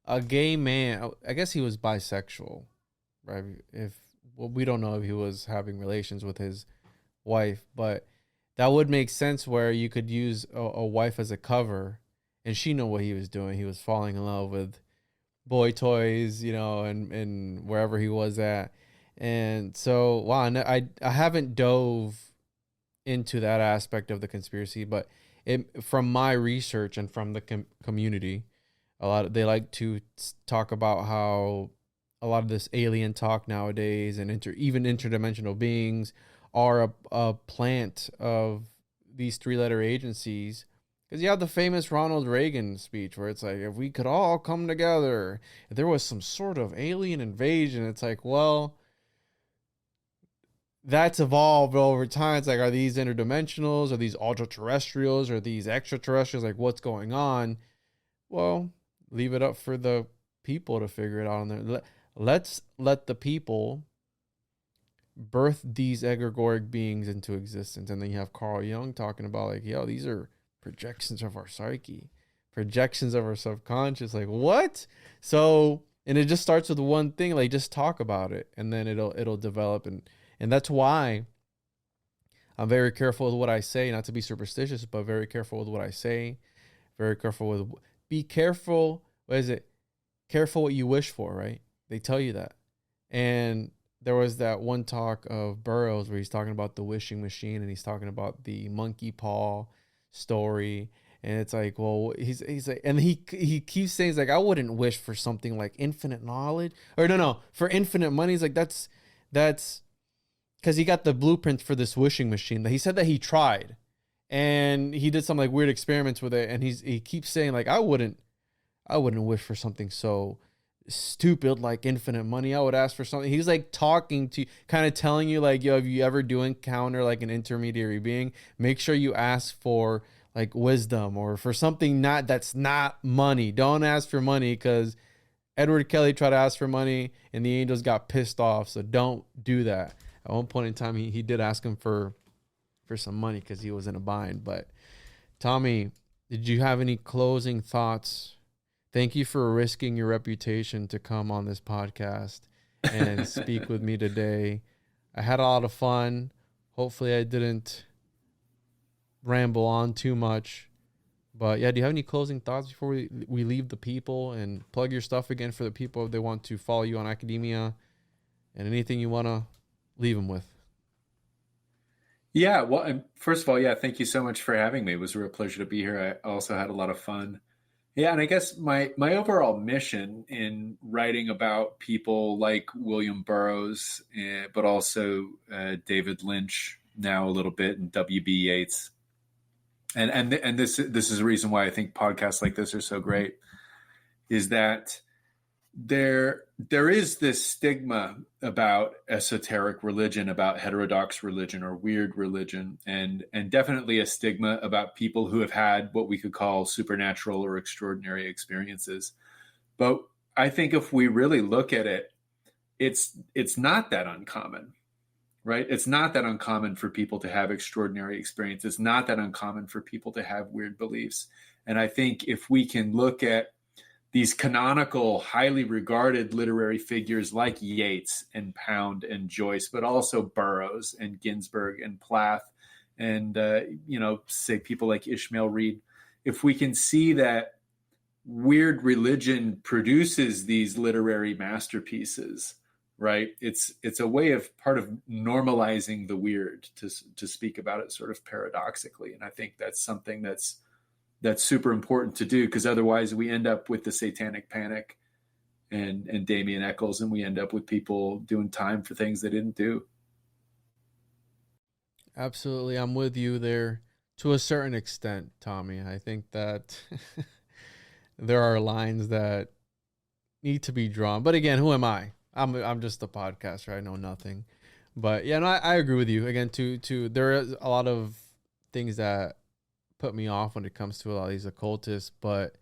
a gay man, I guess he was bisexual, right? We don't know if he was having relations with his wife, but that would make sense where you could use a wife as a cover, and she knew what he was doing. He was falling in love with boy toys, and wherever he was at. And so, wow, I haven't dove into that aspect of the conspiracy, but from my research and from the community, they like to talk about how a lot of this alien talk nowadays and even interdimensional beings are a plant of these 3-letter agencies. Because you have the famous Ronald Reagan speech where it's like, if we could all come together, if there was some sort of alien invasion, it's like, well, that's evolved over time. It's like, are these interdimensionals? Are these ultra-terrestrials? Are these extraterrestrials? Like, what's going on? Well, leave it up for the people to figure it out on there. Let's let the people birth these egregoric beings into existence. And then you have Carl Jung talking about, like, yo, these are projections of our psyche, projections of our subconscious. Like, what? So, and it just starts with one thing, like, just talk about it, and then it'll develop. And that's why I'm very careful with what I say, not to be superstitious, but very careful with what I say, very careful with, be careful. What is it? Careful what you wish for, right? They tell you that. And there was that one talk of Burroughs where he's talking about the wishing machine, and he's talking about the monkey paw story. And it's like, well, he's like, and he keeps saying, he's like, I wouldn't wish for something like infinite knowledge, or no, for infinite money. He's like, that's because he got the blueprint for this wishing machine that he said that he tried, and he did some like weird experiments with it. And he keeps saying, like, I wouldn't wish for something so stupid like infinite money. I would ask for something. He's like talking to, kind of telling you, like, yo, if you ever do encounter like an intermediary being, make sure you ask for like wisdom or for something that's not money. Don't ask for money, because Edward Kelly tried to ask for money, and the Angels got pissed off. So don't do that. At one point in time, he did ask him for some money because he was in a bind. But Tommy, did you have any closing thoughts? Thank you for risking your reputation to come on this podcast and speak with me today. I had a lot of fun. Hopefully I didn't ramble on too much. But yeah, do you have any closing thoughts before we leave the people, and plug your stuff again for the people if they want to follow you on academia, and anything you want to leave them with? Yeah, well, first of all, yeah, thank you so much for having me. It was a real pleasure to be here. I also had a lot of fun. Yeah, and I guess my overall mission in writing about people like William Burroughs, but also David Lynch now a little bit, and W.B. Yeats, and this is a reason why I think podcasts like this are so great, is that there is this stigma about esoteric religion, about heterodox religion or weird religion, and definitely a stigma about people who have had what we could call supernatural or extraordinary experiences. But I think if we really look at it, it's not that uncommon, right? It's not that uncommon for people to have extraordinary experiences. It's not that uncommon for people to have weird beliefs. And I think if we can look at these canonical, highly regarded literary figures like Yeats and Pound and Joyce, but also Burroughs and Ginsberg and Plath and, say people like Ishmael Reed, if we can see that weird religion produces these literary masterpieces, right? It's a way of part of normalizing the weird, to speak about it sort of paradoxically. And I think that's something that's super important to do, because otherwise we end up with the Satanic Panic and Damien Eccles, and we end up with people doing time for things they didn't do. Absolutely. I'm with you there to a certain extent, Tommy. I think that there are lines that need to be drawn. But again, who am I? I'm just a podcaster. I know nothing. But yeah, no, I agree with you. Again, there is a lot of things that put me off when it comes to a lot of these occultists, but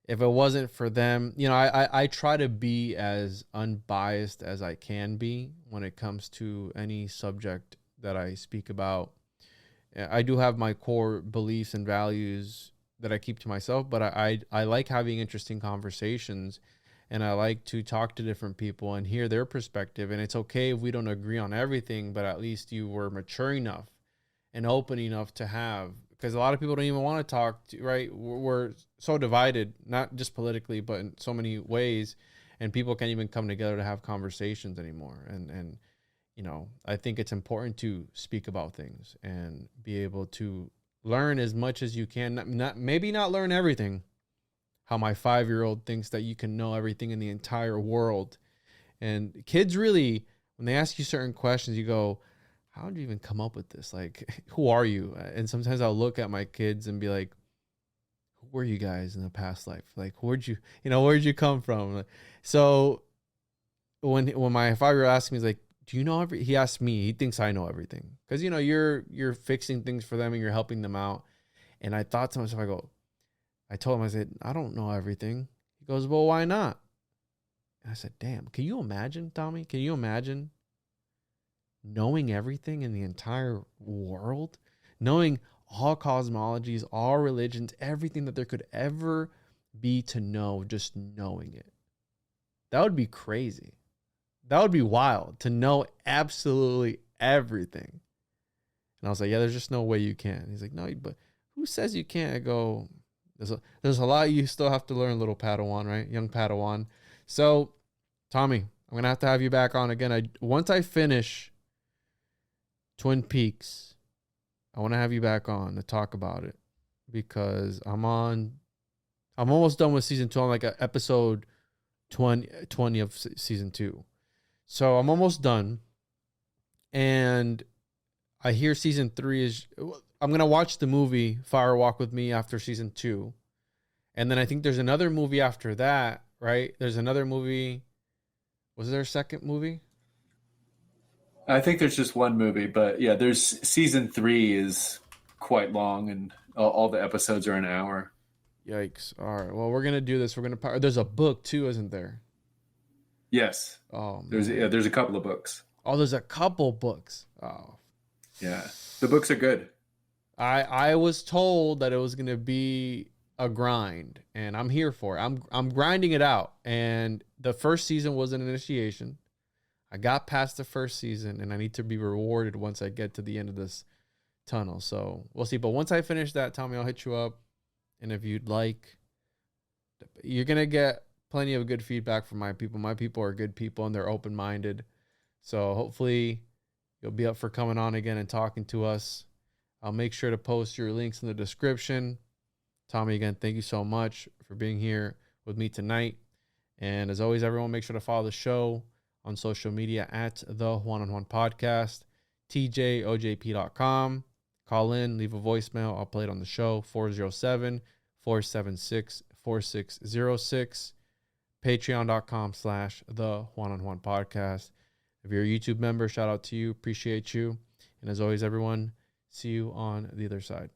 if it wasn't for them, I try to be as unbiased as I can be when it comes to any subject that I speak about. I do have my core beliefs and values that I keep to myself, but I like having interesting conversations, and I like to talk to different people and hear their perspective. And it's okay if we don't agree on everything, but at least you were mature enough and open enough to have, because a lot of people don't even want to talk to, right? We're so divided, not just politically, but in so many ways, and people can't even come together to have conversations anymore. And I think it's important to speak about things and be able to learn as much as you can. Maybe not learn everything. How my 5-year-old thinks that you can know everything in the entire world. And kids really, when they ask you certain questions, you go, how did you even come up with this? Like, who are you? And sometimes I'll look at my kids and be like, who were you guys in the past life? Like, where'd you come from? So when my 5-year-old asks me, he's like, do you know he asked me, he thinks I know everything. Cause you're fixing things for them and you're helping them out. And I thought to myself, I told him, I said, I don't know everything. He goes, well, why not? And I said, damn, can you imagine, Tommy? Can you imagine knowing everything in the entire world? Knowing all cosmologies, all religions, everything that there could ever be to know, just knowing it. That would be crazy. That would be wild to know absolutely everything. And I was like, yeah, there's just no way you can. He's like, no, but who says you can't? I go, there's a lot you still have to learn, little Padawan, right? Young Padawan. So, Tommy, I'm going to have you back on again. Once I finish Twin Peaks, I want to have you back on to talk about it, because I'm almost done with season 2. I'm like episode 20 of season 2. So I'm almost done. And I hear season 3 is, I'm going to watch the movie Fire Walk with Me after season 2. And then I think there's another movie after that, right? There's another movie. Was there a second movie? I think there's just one movie, but yeah, there's season 3 is quite long, and all the episodes are an hour. Yikes. All right. Well, we're going to do this. We're going to, there's a book too, isn't there? Yes. Oh, there's a couple of books. Oh, there's a couple books. Oh, yeah. The books are good. I was told that it was going to be a grind, and I'm here for it. I'm grinding it out. And the first season was an initiation. I got past the first season, and I need to be rewarded once I get to the end of this tunnel. So we'll see. But once I finish that, Tommy, I'll hit you up. And if you'd like, you're going to get plenty of good feedback from my people. My people are good people, and they're open-minded. So hopefully you'll be up for coming on again and talking to us. I'll make sure to post your links in the description. Tommy, again, thank you so much for being here with me tonight. And as always, everyone, make sure to follow the show on social media at the One on One Podcast, tjojp.com. Call in, leave a voicemail. I'll play it on the show, 407-476-4606. Patreon.com/the One on One Podcast. If you're a YouTube member, shout out to you. Appreciate you. And as always, everyone, see you on the other side.